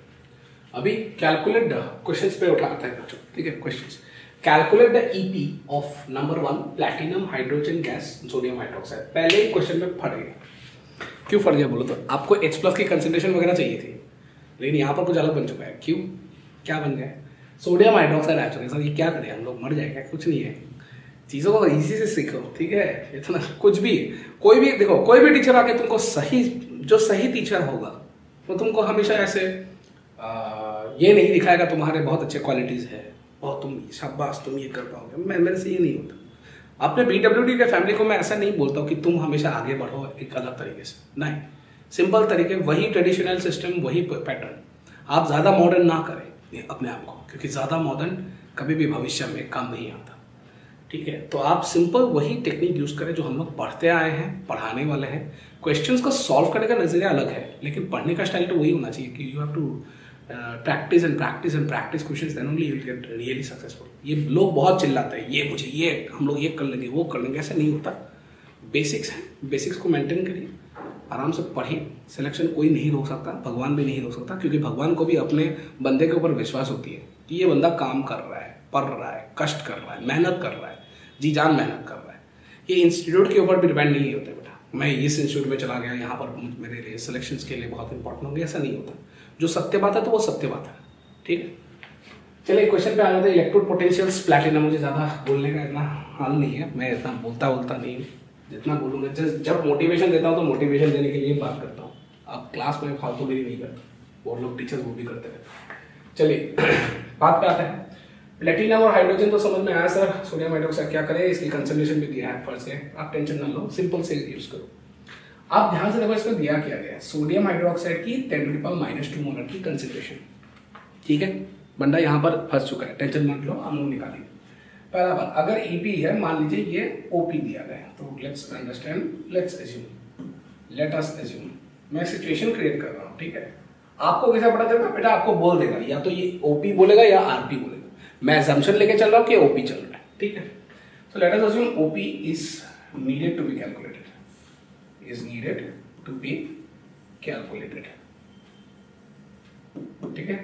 अभी कैलकुलेट द क्वेश्चंस पे उठाते हैं बच्चों, ठीक है। Questions, calculate the EP of number 1 platinum hydrogen gas sodium hydroxide. पहले क्वेश्चन में फट गए, क्यों फट गया बोलो तो, आपको H+ की कंसंट्रेशन वगैरह चाहिए थी, लेकिन यहाँ पर कुछ अलग बन चुका है। क्यों, क्या बन गया, सोडियम हाइड्रोक्साइड आ चुका है। सर ये क्या करें हम लोग, मर जाएगा, कुछ नहीं है, चीज़ों को इजी से सीखो, ठीक है। इतना कुछ भी, कोई भी देखो, कोई भी टीचर आके तुमको सही टीचर होगा वो तुमको हमेशा ऐसे ये नहीं दिखाएगा तुम्हारे बहुत अच्छे क्वालिटीज़ है, बहुत तुम शाबाश तुम ये कर पाओगे, मेरे से ये नहीं होता। अपने BWD के फैमिली को मैं ऐसा नहीं बोलता हूँ कि तुम हमेशा आगे बढ़ो एक अलग तरीके से, नहीं, सिंपल तरीके, वही ट्रेडिशनल सिस्टम, वही पैटर्न। आप ज़्यादा मॉडर्न ना करें अपने आप को, क्योंकि ज़्यादा मॉडर्न कभी भी भविष्य में काम नहीं आता, ठीक है। तो आप सिंपल वही टेक्निक यूज़ करें जो हम लोग पढ़ते आए हैं, पढ़ाने वाले हैं। क्वेश्चंस को सॉल्व करने का नजरिया अलग है, लेकिन पढ़ने का स्टाइल तो वही होना चाहिए कि you have to practice and practice and practice questions, then only you will get really successful. ये लोग बहुत चिल्लाते हैं, ये मुझे, ये हम लोग ये कर लेंगे, वो कर लेंगे, ऐसा नहीं होता। बेसिक्स है, बेसिक्स को मेंटेन करिए, आराम से पढ़िए। सिलेक्शन कोई नहीं रोक सकता, भगवान भी नहीं रोक सकता, क्योंकि भगवान को भी अपने बंदे के ऊपर विश्वास होती है कि ये बंदा काम कर रहा है, पढ़ रहा है, कष्ट कर रहा है, मेहनत कर रहा है, जी जान मेहनत कर रहा है। ये इंस्टीट्यूट के ऊपर भी डिपेंड नहीं होते बेटा, मैं इस इंस्टीट्यूट में चला गया, यहाँ पर मेरे लिए सिलेक्शंस के लिए बहुत इंपॉर्टेंट होंगे, ऐसा नहीं होता। जो सत्य बात है तो वो सत्य बात है, ठीक है। चलिए क्वेश्चन पे आ जाते हैं। इलेक्ट्रोड पोटेंशियल्स प्लैटिनम, मुझे ज़्यादा बोलने का इतना हाल नहीं है, मैं इतना बोलता नहीं हूँ, जितना बोलूँगा जब मोटिवेशन देता हूँ तो मोटिवेशन देने के लिए बात करता हूँ। अब क्लास में फालतूगिरी नहीं करता, बहुत लोग टीचर्स वो भी करते रहते हैं। चलिए बात पे आते हैं। प्लेटिनम और हाइड्रोजन तो समझ में आया सर, सोडियम हाइड्रोक्साइड क्या करें, इसकी कंसंट्रेशन भी दिया है फर्स्ट से, आप टेंशन ना लो, सिंपल से यूज करो। आप ध्यान से देखो इसमें दिया क्या गया है, सोडियम हाइड्रोक्साइड की 10⁻⁻² मोलर की कंसंट्रेशन, ठीक है। बंदा यहाँ पर फंस चुका है, टेंशन मत लो, हम लोग निकालेंगे। पहला बात, अगर EP है, मान लीजिए ये OP दिया गया है, तो let's understand, let us assume, मैं सिचुएशन क्रिएट कर रहा हूँ, ठीक है। आपको कैसे पता चलेगा बेटा, आपको बोल देगा या तो ये OP बोलेगा या RP बोलेगा, मैं assumption लेके चल रहा हूँ कि OP चल रहा है, ठीक है। So let us assume OP is needed to be calculated, ठीक है।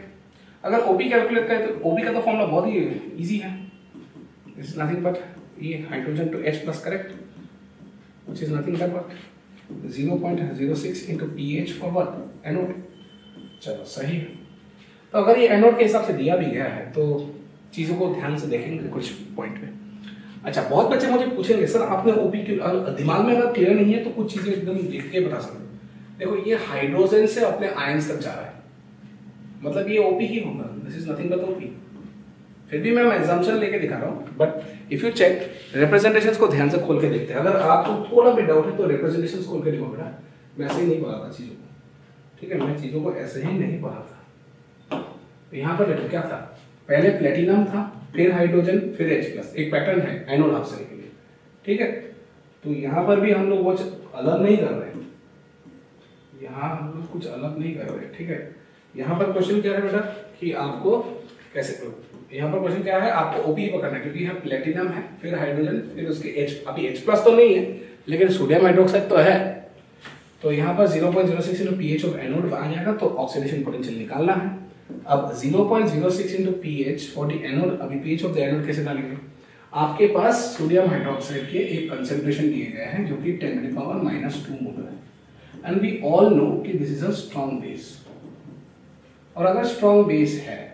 अगर OP कैलकुलेट करें तो OP का तो फॉर्मूला बहुत ही इजी है, इट्स नथिंग बट ये hydrogen two H plus, correct, which is nothing but 0.06 into pH for what, anode. चलो सही है। तो अगर ये एनोड के हिसाब से दिया भी गया है तो चीजों को ध्यान से देखेंगे कुछ पॉइंट पे। अच्छा, बहुत बच्चे मुझे पूछेंगे सर आपने OP की दिमाग में अगर क्लियर नहीं है तो कुछ चीजें एकदम लिख के बता सकते। देखो ये हाइड्रोजन से अपने आयंस तक जा रहा है, मतलब ये OP ही होगा, this is nothing but OP। फिर भी मैं एग्जाम्पल लेके दिखा रहा हूँ, but if you check representations को ध्यान से खोल के देखते हैं। अगर आपको थोड़ा भी डाउट है तो रिप्रेजेंटेशंस खोल के देखो बेटा, मैं ऐसे ही नहीं पढ़ा था चीजों को, ठीक है, मैं चीजों को ऐसे ही नहीं पढ़ा था। तो यहाँ पर देखो क्या था, पहले प्लेटिनम था, फिर हाइड्रोजन, फिर H प्लस, एक पैटर्न है एनोड ऑप्शन के लिए, ठीक है। तो यहाँ पर भी हम लोग वो अलग नहीं कर रहे हैं, यहाँ हम लोग कुछ अलग नहीं कर रहे हैं, ठीक है। यहाँ पर क्वेश्चन क्या है बेटा कि आपको कैसे करो, यहाँ पर क्वेश्चन क्या है, आपको OP ही पकड़ना है, क्योंकि यहाँ प्लेटिनम है, फिर हाइड्रोजन, फिर उसके H, अभी H प्लस तो नहीं है लेकिन सोडियम हाइड्रोक्साइड तो है। तो यहाँ पर 0.06 into pH ऑफ एनोड आ जाएगा, तो ऑक्सीडेशन पोटेंशियल निकालना है। अब 0.06 into pH for the anode, अभी pH ऑफ द एनोड कैसे डालेंगे, आपके पास सोडियम हाइड्रोक्साइड के एक कंसेंट्रेशन दिए गए हैं जो कि 10⁻⁻² मोलर है, एंड वी ऑल नो कि this is a strong base. और अगर स्ट्रॉन्ग बेस है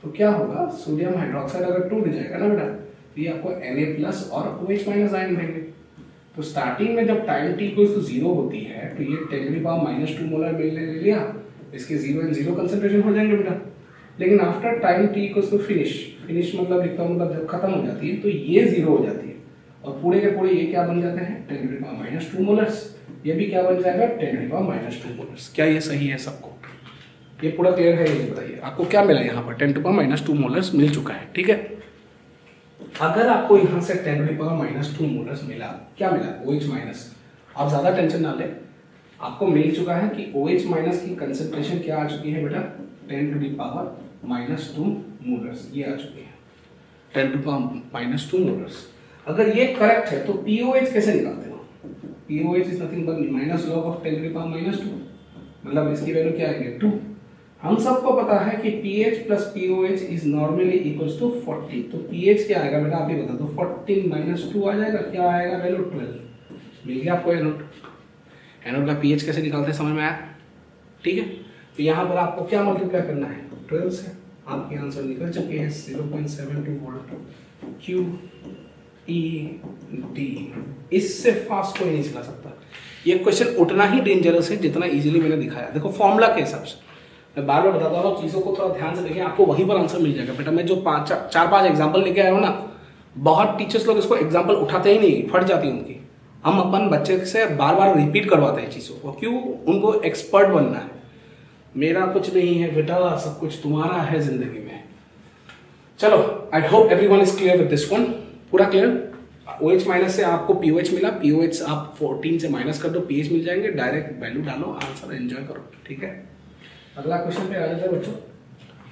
तो क्या होगा, सोडियम हाइड्रोक्साइड अगर टूट जाएगा ना बेटा, तो ये आपको Na+ और OH- आयन देंगे। तो स्टार्टिंग में जब टाइम t इक्वल्स टू 0 होती है तो ये 10⁻⁻² मोलर ले लिया, इसके 0 and 0 कंसंट्रेशन हो जाएंगे बेटा। लेकिन after time t equals to finish मतलब लिखता हूँ, मतलब जब खत्म हो जाती है तो ये 0 हो जाती है, और पूरे के पूरे ये क्या बन जाते हैं 10⁻⁻² मोलर्स, ये भी क्या बन जाएगा 10⁻⁻² मोलर्स। क्या ये सही है सबको, ये पूरा क्लियर है, ये बताइए आपको क्या मिला, यहाँ पर 10⁻⁻² मोलर्स मिल चुका है, ठीक है। अगर आपको यहाँ से 10⁻⁻² मोलर्स मिला, क्या मिला OH-, आप ज्यादा टेंशन ना ले, आपको मिल चुका है कि OH- की कंसेंट्रेशन क्या आ चुकी है बेटा 10⁻⁻² मोलर्स, ये आ चुकी है 10⁻⁻² मोलर्स। अगर ये करेक्ट है तो POH कैसे निकालते हो, POH is nothing but minus log of 10⁻⁻², मतलब इसकी वैल्यू क्या आएगी 2। हम सबको पता है कि pH plus POH is normally equals to 40, तो pH क्या आएगा बेटा आप ही बता दो, 14 - 2 आ जाएगा, क्या आएगा वैल्यू 12। मिल गया आपको एनोड, एनोड का pH कैसे निकालते हैं समझ में आया, ठीक है। तो यहाँ पर आपको क्या मल्टीप्लाई करना है 12 से, आपके आंसर निकल चुके हैं 0.72 वोल्ट QED। इससे फास्ट कोई नहीं चला सकता। ये क्वेश्चन उतना ही डेंजरस है जितना इजीली मैंने दिखाया। देखो फॉर्मूला के हिसाब से मैं बार बार बताता हूँ, चीजों को थोड़ा ध्यान से देखें, आपको वहीं पर आंसर मिल जाएगा बेटा। मैं जो 4-5 एग्जाम्पल लेके आया हूँ ना, बहुत टीचर्स लोग इसको एग्जाम्पल उठाते ही नहीं, फट जाती है उनकी। हम अपन बच्चे से बार बार रिपीट करवाते हैं चीजों को, क्यों, उनको एक्सपर्ट बनना है। मेरा कुछ नहीं है बेटा, सब कुछ तुम्हारा है जिंदगी में। चलो, आई hope everyone is clear with this one, पूरा क्लियर। OH- से आपको POH मिला, POH आप 14 से माइनस कर दो, pH मिल जाएंगे, डायरेक्ट वैल्यू डालो, आंसर एंजॉय करो, ठीक है। अगला क्वेश्चन पे आ जाता है बच्चों।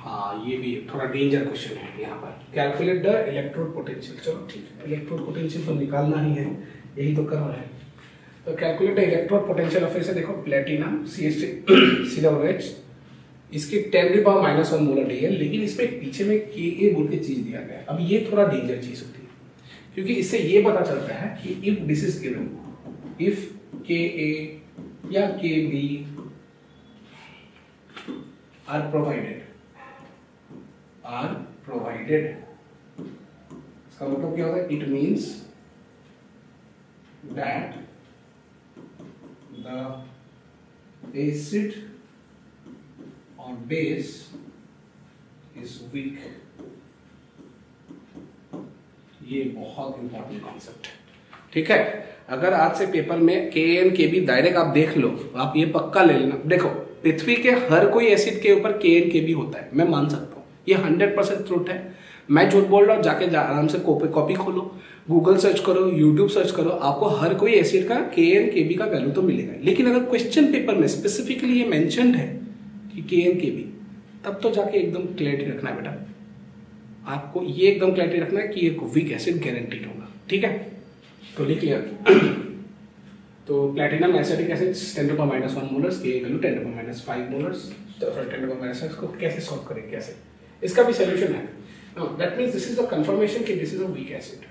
हाँ, ये भी थोड़ा डेंजर क्वेश्चन है यहाँ पर, कैलकुलेट द इलेक्ट्रोड पोटेंशियल। चलो ठीक है, इलेक्ट्रोड पोटेंशियल तो निकालना ही है, यही तो कर रहे हैं। तो calculate the electrode potential of, ऐसे देखो प्लेटिनम CH3COOH, इसकी 10⁻⁻1 मोलर DL, लेकिन इसमें पीछे में Ka बोल के चीज दिया गया है। अब ये थोड़ा डेंजर चीज होती है, क्योंकि इससे ये पता चलता है कि if this is given, if Ka या Kb are provided, इसका मतलब क्या होता है, it means that the acid और बेस इज वीक। ये बहुत इंपॉर्टेंट कॉन्सेप्ट है, ठीक है। अगर आज से पेपर में KN KB डायरेक्ट आप देख लो, आप ये पक्का ले लेना। देखो पृथ्वी के हर कोई एसिड के ऊपर KN KB होता है, मैं मान सकता हूँ, ये 100% ट्रूथ है। मैं झूठ बोल रहा हूँ? जाके आराम से कॉपी खोलो, गूगल सर्च करो, यूट्यूब सर्च करो, आपको हर कोई एसिड का KN KB का वैल्यू तो मिलेगा। लेकिन अगर क्वेश्चन पेपर में स्पेसिफिकली ये मेंशन्ड है कि KN KB, तब तो जाके एकदम क्लैरिटी रखना है बेटा। आपको ये एकदम क्लैरिटी रखना है कि एक वीक एसिड गारंटीड होगा, ठीक है। तो लिख लिया। तो platinum acetic acid 10⁻⁻1 molars, Ka value 10⁻⁵ molars. तो 10⁻⁶ को कैसे सॉल्व करेंगे, कैसे, इसका भी सॉल्यूशन है। That means this is the confirmation कि this is a weak acid.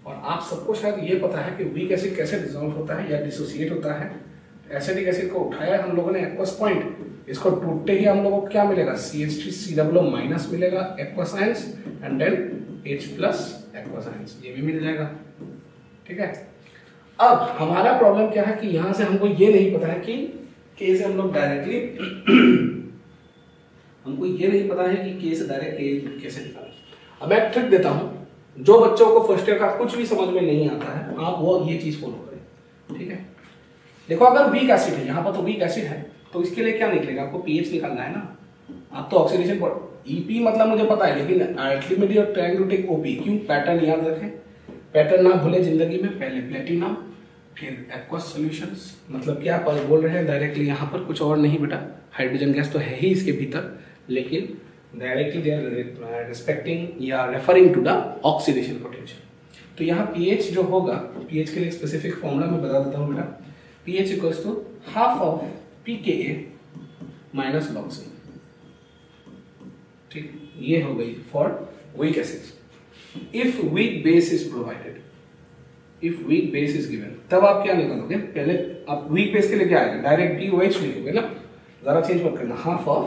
और आप सबको शायद ये पता है कि वीक एसिड कैसे डिसॉल्व होता है या डिसोसिएट होता है। एसिडिक एसिड को उठाया हम लोगों ने एक्वस पॉइंट, इसको टूटते ही हम लोगों को क्या मिलेगा, CH3COO- मिलेगा aqueous ions, and then H+ aqueous ions, ये भी मिल जाएगा, ठीक है। अब हमारा प्रॉब्लम क्या है कि यहां से हमको ये नहीं पता है कि K से हम लोग डायरेक्टली हमको ये नहीं पता है कि K से डायरेक्ट K कैसे निकालें। अब मैं ट्रिक देता हूं, जो बच्चों को फर्स्ट ईयर का कुछ भी समझ में नहीं आता है, आप वो ये चीज फॉलो करें, ठीक है। देखो अगर वीक एसिड है, यहाँ पर तो वीक एसिड है, तो इसके लिए क्या निकलेगा, आपको पीएच निकालना है ना। आप तो ऑक्सीडेशन पर ईपी मतलब मुझे पता है, लेकिन अल्टीमेटली और ट्राइंग टू टेक ओपी, क्यों, पैटर्न याद रखें, पैटर्न ना भूले जिंदगी में। पहले प्लेटिनम, फिर एक्वस सॉल्यूशंस, मतलब क्या बोल रहे हैं डायरेक्टली, यहाँ पर कुछ और नहीं बेटा, हाइड्रोजन गैस तो है ही इसके भीतर, लेकिन डायरेक्टली दे आर रिस्पेक्टिंग या referring to the oxidation potential. तो यहाँ पीएच जो होगा, पीएच के लिए स्पेसिफिक फॉर्मूला मैं बता देता हूँ बेटा, pH equals to half of pKa minus log C, ठीक, ये हो गई for weak acids. If weak base is provided, if weak base is given, तब आप क्या निकालोगे, पहले आप वीक बेस के लिए क्या आएगा, डायरेक्ट BOH लिखोगे ना, जरा चेंज मत करना, हाफ ऑफ,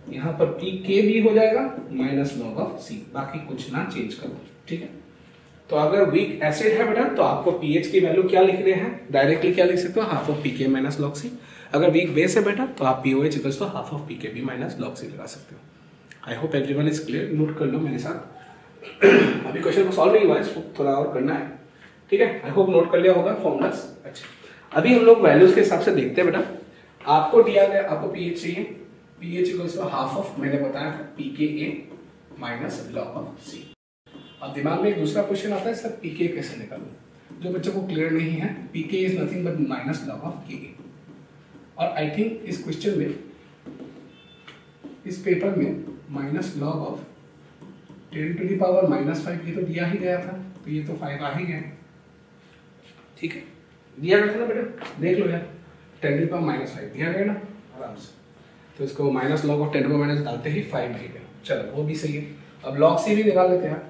यहाँ पर pK भी हो जाएगा माइनस लॉग ऑफ C, बाकी कुछ ना चेंज करो, ठीक है। तो अगर वीक एसिड है बेटा, तो आपको पीएच की वैल्यू क्या लिख रहे हैं, डायरेक्टली क्या लिख सकते हो, half of pK minus log C. अगर वीक बेस है बेटा, तो आप pOH equals to half of pK B minus log C लगा सकते हो। I hope everyone is clear, note कर लो मेरे साथ। अभी क्वेश्चन को सॉल्व नहीं हुआ है, इसको थोड़ा और करना है, ठीक है। आई होप नोट कर लिया होगा फॉर्मूलास। अच्छा, अभी हम लोग वैल्यूज के हिसाब से देखते हैं बेटा। आपको दिया गया, आपको पीएच चाहिए, pH equals to half of, मैंने बताया था pK minus log of C. अब दिमाग में एक दूसरा क्वेश्चन आता है, सर पीके कैसे निकालूं, जो बच्चों को क्लियर नहीं है, pK is nothing but minus log of K. और आई थिंक इस क्वेश्चन में, इस पेपर में माइनस लॉग ऑफ 10⁻⁻5 ये तो दिया ही गया था, तो ये तो 5 आ ही गया, ठीक है, दिया गया था ना बेटा, देख लो यार, 10⁻⁻5 दिया गया ना आराम से, तो इसको माइनस लॉग ऑफ 10⁻⁻ डालते ही 5 मिल गया, चलो वो भी सही है। अब लॉग सी भी निकाल लेते हैं,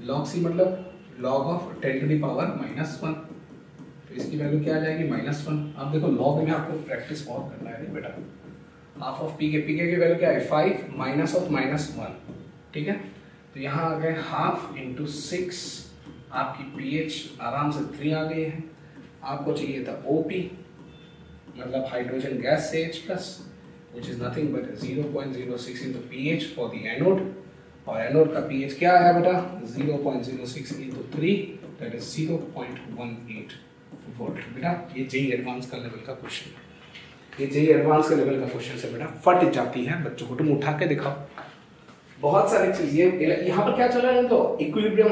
लॉग सी मतलब लॉग ऑफ 10⁻⁻1, तो इसकी वैल्यू क्या आ जाएगी, -1। अब देखो लॉग में आपको प्रैक्टिस बहुत करना है बेटा। हाफ ऑफ पीके की वैल्यू क्या है, 5 माइनस ऑफ -1, ठीक है। तो यहाँ आ गए हाफ इंटू 6, आपकी पीएच आराम से 3 आ गए हैं। आपको चाहिए था ओपी, मतलब हाइड्रोजन गैस से H+, which is nothing but 0.06 into pH for the anode, और एनोड का पीएच क्या आया बेटा, 0.06 into 3, that is 0.18 वोल्ट। बेटा ये जेई एडवांस का लेवल का क्वेश्चन है, ये जेई एडवांस का लेवल का क्वेश्चन से बेटा फट जाती है बच्चों को, तुम उठा के दिखाओ। बहुत सारी चीजें यहाँ पर क्या चल रहा है, तो इक्विलिब्रियम,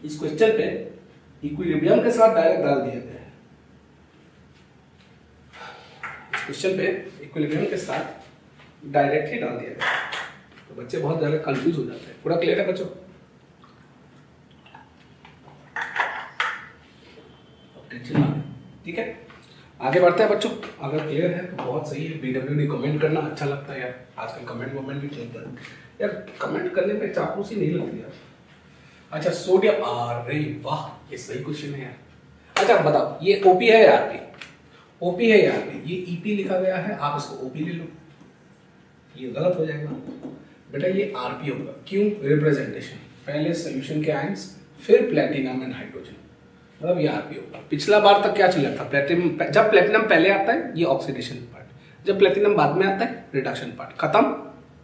इस क्वेश्चन पे इक्विलिब्रियम के साथ डायरेक्ट डाल दिया गया है, इस क्वेश्चन पे इक्विलिब्रियम के साथ डायरेक्ट ही डाल दिया गया है, तो बच्चे बहुत ज्यादा कंफ्यूज हो जाते हैं। पूरा क्लियर है बच्चों, ठीक है, आगे बढ़ते हैं बच्चों। अगर क्लियर है तो बहुत सही है, BWD कमेंट करना अच्छा लगता है यार, आजकल कमेंट भी चलता है यार, कमेंट करने पे चापलूसी नहीं लगती यार। अच्छा सोडियम, अरे वाह ये सही क्वेश्चन है यार। अच्छा बताओ, ये ओपी है या आरपी, ओपी है या आरपी, ये ईपी लिखा गया है, आप इसको ओपी ले लो, ये गलत हो जाएगा बेटा, ये आरपी होगा, क्यों, रिप्रेजेंटेशन, पहले सोल्यूशन के आयंस, फिर प्लेटिनम एंड हाइड्रोजन, मतलब ये आरपी होगा। पिछला बार तक क्या चल रहा था, प्लेटिनम, जब प्लेटिनम पहले आता है ये ऑक्सीडेशन पार्ट, जब प्लेटिनम बाद में आता है रिडक्शन पार्ट खत्म,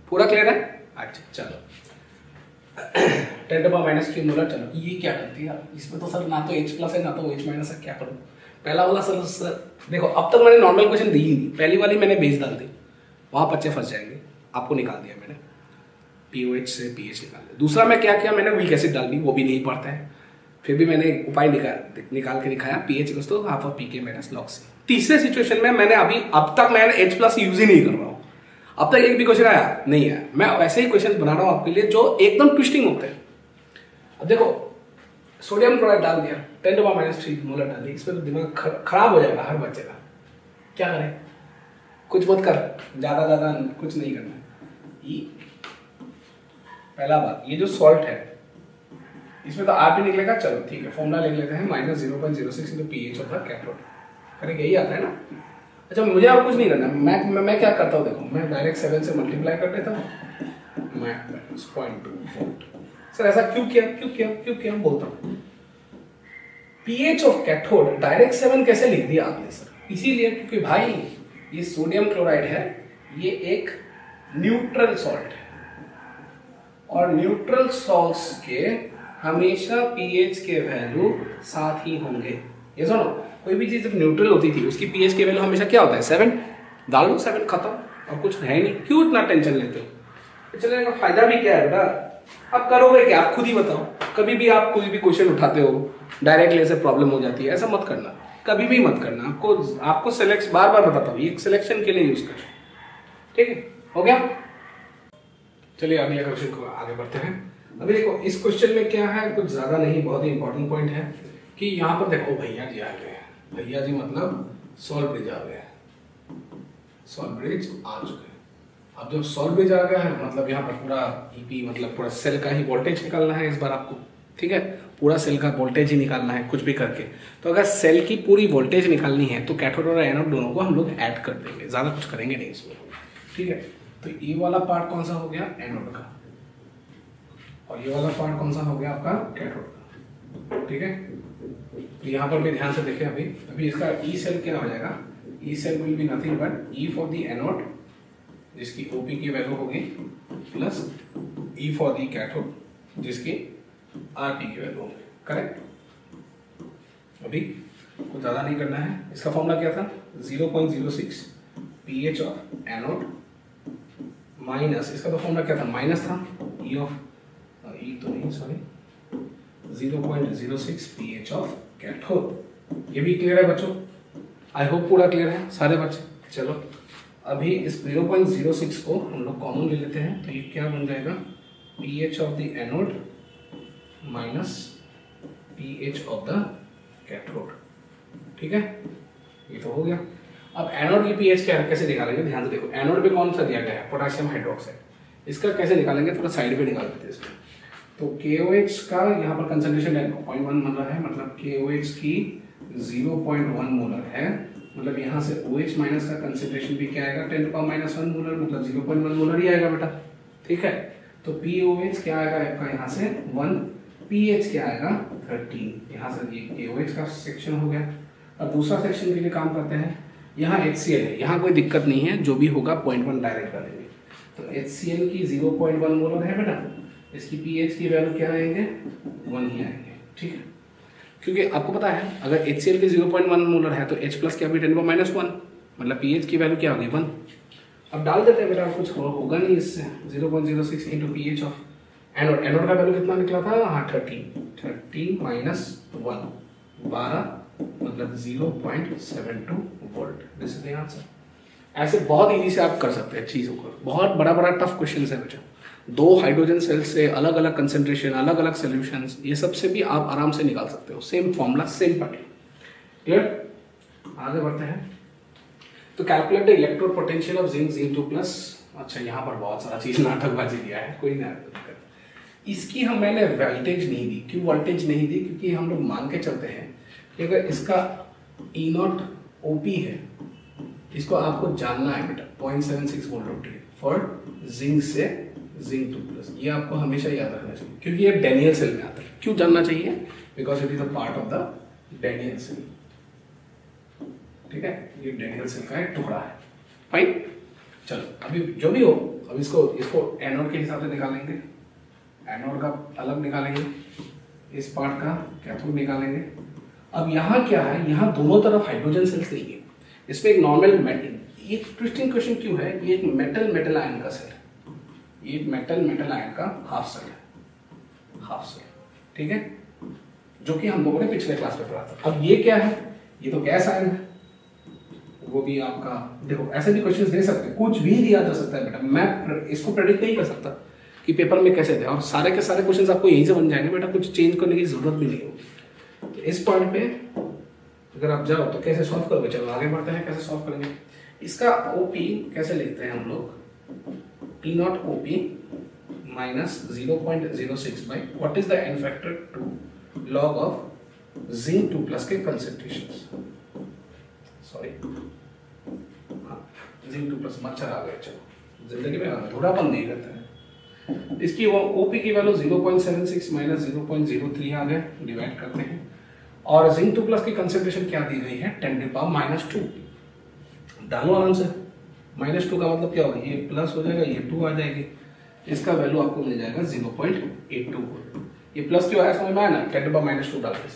पूरा क्लियर है। अच्छा चलो 10⁻³ मोलर। चलो ये क्या करती है इसमें, तो सर ना तो H प्लस है ना तो OH माइनस है, क्या करूँ। पहला वाला सर देखो अब तक मैंने नॉर्मल क्वेश्चन दी ही नहीं, पहली वाली मैंने बेस डाल दी, वहां बच्चे फंस जाएंगे, आपको निकाल दिया मैंने, POH से PH निकाल दिया। दूसरा मैं क्या किया, मैंने वीक एसिड डाल दी, वो भी नहीं पड़ता है, फिर भी मैंने उपाय निकाल के दिखाया, PH = ½ of PK - log C। तीसरे सिचुएशन में मैंने अब तक मैंने H प्लस यूज ही नहीं कर रहा हूँ, अब तक एक भी क्वेश्चन आया नहीं है, मैं ऐसे ही क्वेश्चन बना रहा हूँ आपके लिए जो एकदम ट्विस्टिंग होते हैं। अब देखो सोडियम क्लोराइड डाल दिया, 10⁻³ मोलर डाल दी, इसमें तो दिमाग खराब हो जाएगा हर बच्चे का, क्या करें, कुछ मत कर, ज्यादा कुछ नहीं करना। ये पहला बात, ये जो सॉल्ट है इसमें तो आप ही निकलेगा, चलो ठीक है फॉर्मूला लिख लेते हैं, -0.06 × pH ऑफ द कैथोड, करेंगे यही आता है ना। अच्छा मुझे और कुछ नहीं करना, मैं क्या करता हूँ देखो, मैं डायरेक्ट 7 से मल्टीप्लाई कर देता हूँ, मैं -0.2 वोल्ट। सर ऐसा क्यों किया बोलता हूँ, pH ऑफ कैथोड डायरेक्ट 7 कैसे लिख दिया आपने सर, इसीलिए क्योंकि भाई ये सोडियम क्लोराइड है, ये एक न्यूट्रल सॉल्ट है, और न्यूट्रल सॉल्ट्स के हमेशा pH के वैल्यू साथ ही होंगे। ये सुनो, कोई भी चीज जब न्यूट्रल होती थी उसकी pH के वैल्यू हमेशा क्या होता है 7, डाल लो 7 खत्म, और कुछ है नहीं, क्यों इतना टेंशन लेते हो, चलने का फायदा भी क्या है बेटा, आप करोगे क्या आप खुद ही बताओ। कभी भी आप कोई भी क्वेश्चन उठाते हो डायरेक्टली ऐसे प्रॉब्लम हो जाती है, ऐसा मत करना, कभी भी मत करना, आपको सेलेक्ट बार बताता हूँ, ये सिलेक्शन के लिए यूज कर, ठीक है हो गया। चलिए अगले क्वेश्चन को आगे बढ़ते हैं। अभी देखो इस क्वेश्चन में क्या है, कुछ ज्यादा नहीं, बहुत ही इंपॉर्टेंट पॉइंट है कि यहाँ पर देखो भैया जी आ गए, भैया जी मतलब सॉल्ट ब्रिज आ गए, सॉल्ट ब्रिज आ चुके हैं। अब जब सॉल्ट ब्रिज आ गया है मतलब यहाँ पर पूरा EP मतलब पूरा सेल का ही वोल्टेज निकालना है इस बार आपको, ठीक है, पूरा सेल का वोल्टेज ही निकालना है कुछ भी करके। तो अगर सेल की पूरी वोल्टेज निकालनी है तो कैथोड और एनोड दोनों को हम लोग ऐड कर देंगे, ज्यादा कुछ करेंगे नहीं इसमें, ठीक है। तो ये वाला पार्ट कौन सा हो गया एनोड का, और ये वाला पार्ट कौन सा हो गया आपका कैथोड का, ठीक है। तो यहाँ पर भी ध्यान से देखें, अभी इसका ई सेल क्या हो जाएगा, E cell will be nothing but E for the anode जिसकी OP की वैल्यू होगी plus E for the cathode जिसकी RP की वैल्यू होगी, करेक्ट। अभी कुछ ज्यादा नहीं करना है, इसका फॉर्मूला क्या था 0.06 pH ऑफ एनोड माइनस, इसका तो फॉर्मूला क्या था माइनस था E ऑफ E तो नहीं सॉरी 0.06 pH ऑफ कैथोड। ये भी क्लियर है बच्चों, आई होप पूरा क्लियर है सारे बच्चे। चलो अभी इस 0.06 को हम लोग कॉमन ले लेते हैं, तो ये क्या बन जाएगा pH of the anode minus pH of the cathode, ठीक है, ये तो हो गया। अब एनोड की pH क्या कैसे निकालेंगे, ध्यान से देखो, एनोड पे कौन सा दिया गया है पोटेशियम हाइड्रोक्साइड, इसका कैसे निकालेंगे, थोड़ा साइड पे निकाल देते हैं इसमें। तो KOH का यहाँ पर कंसंट्रेशन 0.1 मोलर है, मतलब KOH की 0.1 मोलर है, मतलब यहाँ से OH माइनस का कंसंट्रेशन भी क्या आएगा 10⁻⁻1 मोलर, मतलब 0.1 मोलर ही आएगा बेटा, ठीक है। तो POH क्या आएगा आपका यहाँ से 1, PH क्या आएगा 13, यहाँ से ये KOH का सेक्शन हो गया। अब दूसरा सेक्शन के लिए काम करते हैं, यहाँ HCl है, यहाँ कोई दिक्कत नहीं है, जो भी होगा 0.1 डायरेक्ट डालेंगे। तो HCl की 0.1 मोलर है बेटा, इसकी pH की वैल्यू क्या आएंगे 1 ही आएंगे, ठीक है, क्योंकि आपको पता है अगर HCl की 0.1 मोलर है तो H प्लस क्या भी 10⁻⁻1, मतलब pH की वैल्यू क्या होगी 1। अब डाल देते हैं बेटा, कुछ होगा नहीं इससे, 0.06 into pH of anode, anode का वैल्यू कितना निकला था, हाँ 13 माइनस 1 12, मतलब 0.72 volt, this is the answer. ऐसे बहुत इजी से आप कर सकते हैं चीजों को, बहुत बड़ा बड़ा टफ क्वेश्चन है बेटा, 2 हाइड्रोजन सेल से अलग अलग कंसेंट्रेशन, अलग अलग सॉल्यूशंस, ये सब से भी आप आराम से निकाल सकते हो, same formula same pattern, clear. आगे बढ़ते हैं, तो calculate the electrode potential of zinc Zn2+। अच्छा यहाँ पर बहुत सारा चीज नाटकबाजी दिया है, कोई दिक्कत, इसकी मैंने वोल्टेज नहीं दी, क्यों वोल्टेज नहीं दी, क्योंकि हम लोग मान के चलते हैं कि अगर इसका E0 OP है, इसको आपको जानना है बेटा 0.76 वोल्ट फॉर जिंक से Zn2+, ये आपको हमेशा याद रखना चाहिए, क्योंकि ये डैनियल सेल में आता है। क्यों जानना चाहिए, because it is a part of the Daniell cell, ठीक है, ये डैनियल सेल का एक टुकड़ा है, फाइन। चलो अभी जो भी हो, अब इसको एनोड के हिसाब से निकालेंगे, एनोड का अलग निकालेंगे, इस पार्ट का कैथोड निकालेंगे। अब यहाँ क्या है, यहाँ दोनों तरफ हाइड्रोजन सेल्स नहीं है, इसमें एक नॉर्मल मेटल, ये ट्विस्टिंग क्वेश्चन क्यों है, ये एक मेटल आयन का सेल है, ये एक मेटल आयन का हाफ सेल है, हाफ सेल, ठीक है, जो कि हम लोगों ने पिछले क्लास में पढ़ा था। अब ये क्या है, ये तो गैस आयन है, वो भी आपका देखो ऐसे भी क्वेश्चंस दे सकते हैं, कुछ भी दिया जा सकता है बेटा, मैं इसको प्रेडिक्ट नहीं कर सकता कि पेपर में कैसे दे, और सारे के सारे क्वेश्चंस आपको यहीं से बन जाएंगे बेटा, कुछ चेंज करने की जरूरत भी नहीं होगी। तो इस पॉइंट पे अगर आप जाओ तो कैसे सॉल्व करोगे, चलो आगे बढ़ते हैं, कैसे सॉल्व करेंगे। इसका ओपी कैसे लिखते हैं हम लोग, P not OP minus 0.06 by what is the n factor 2 log of zinc 2 plus के कंसेंट्रेशन, सॉरी जिंक 2 प्लस, मच्छर आ गए, चलो जिंदगी में अधूरापन नहीं करता है। इसकी वो ओपी की वैल्यू 0.76 माइनस 0.03 आ गए, डिवाइड करते हैं, और जिंक 2 प्लस की कंसेंट्रेशन क्या दी गई है 10⁻², डालो आराम से, -2 का मतलब क्या होगा, ये प्लस हो जाएगा, ये 2 आ जाएगी, इसका वैल्यू आपको मिल जाएगा 0.82 वोल्ट। ये प्लस क्यों आया समझ में आया ना, 10⁻² डाल के,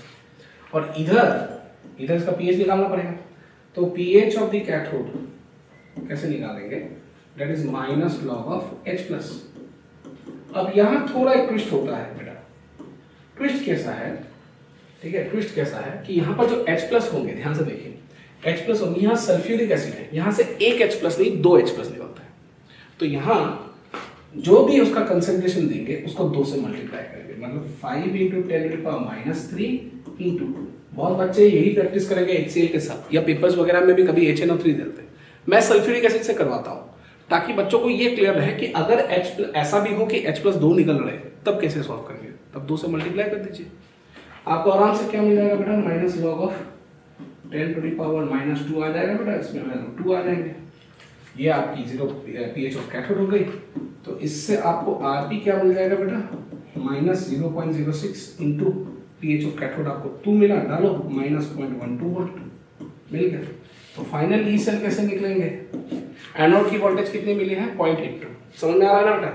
और इधर इसका पीएच निकालना पड़ेगा, तो पीएच ऑफ द कैथोड कैसे निकालेंगे, that is minus log of H plus. अब यहाँ थोड़ा एक ट्विस्ट होता है बेटा, ट्विस्ट कैसा है, ठीक है, ट्विस्ट कैसा है कि यहाँ पर जो H प्लस होंगे, ध्यान से देखिए, H प्लस होंगे, यहाँ सल्फ्यूरिक एसिड है, यहाँ से एक H प्लस नहीं 2 H प्लस निकलता है, तो यहाँ जो भी उसका कंसेंट्रेशन देंगे उसको 2 से मल्टीप्लाई करेंगे, मतलब 5 × 10⁻³ × 2। बहुत बच्चे यही प्रैक्टिस करेंगे HCl के साथ, या पेपर्स वगैरह में भी कभी HNO3 देते हैं, मैं सल्फ्यूरिक एसिड से करवाता हूँ, ताकि बच्चों को ये क्लियर रहे कि अगर ऐसा भी हो कि H प्लस 2 निकल रहे तब कैसे सॉल्व करेंगे, तब 2 से मल्टीप्लाई कर दीजिए, आपको आराम से क्या मिल जाएगा बेटा, माइनस लॉग ऑफ 10⁻⁻² आ जाएगा बेटा, इसमें वैल्यू 2 आ जाएंगे, ये आपकी 0 पीएच ऑफ कैथोड हो गई। तो इससे आपको आरपी क्या मिल जाएगा बेटा, minus 0.06 into pH of cathode, आपको 2 मिला, डालो -0.12 वोल्ट मिल गया। तो फाइनल ई सेल कैसे निकलेंगे, एनोड की वोल्टेज कितनी मिली है 0.82, समझ में आ रहा है ना बेटा।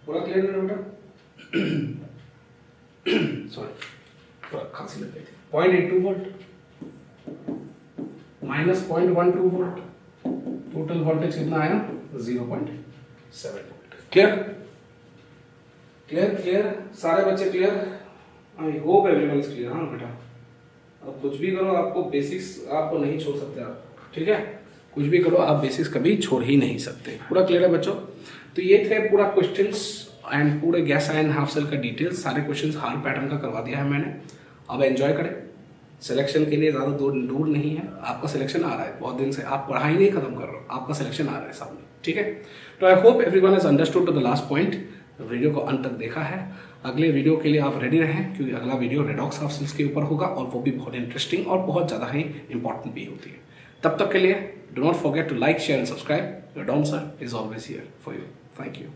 पूरा क्लियर है बेटा, सॉरी थोड़ा खांसी लग गई थी। 0.82 volt minus 0.12 volt, total voltage कितना आया 0.7 वोल्ट। क्लियर क्लियर क्लियर, सारे बच्चे clear, I hope everyone is clear. हाँ बेटा, अब कुछ भी करो, आपको बेसिक्स आपको नहीं छोड़ सकते आप, ठीक है, कुछ भी करो आप बेसिक्स कभी छोड़ ही नहीं सकते। पूरा क्लियर है बच्चों। तो ये थे पूरा क्वेश्चंस एंड पूरे गैस आयन हाफ सेल का डिटेल्स, सारे क्वेश्चंस हार पैटर्न का करवा दिया है मैंने। अब एंजॉय करें, सिलेक्शन के लिए ज़्यादा दूर नहीं है, आपका सिलेक्शन आ रहा है, बहुत दिन से आप पढ़ाई नहीं खत्म कर रहे हो, आपका सिलेक्शन आ रहा है सामने, ठीक है। तो I hope everyone has understood to the last point, video को अंत तक देखा है। अगले वीडियो के लिए आप रेडी रहें, क्योंकि अगला वीडियो रेडॉक्स हाफ सेल्स के ऊपर होगा, और वो भी बहुत इंटरेस्टिंग और बहुत ज़्यादा ही इंपॉर्टेंट भी होती है। तब तक के लिए do not forget to like, share and subscribe. Your Don sir is always here for you. Thank you.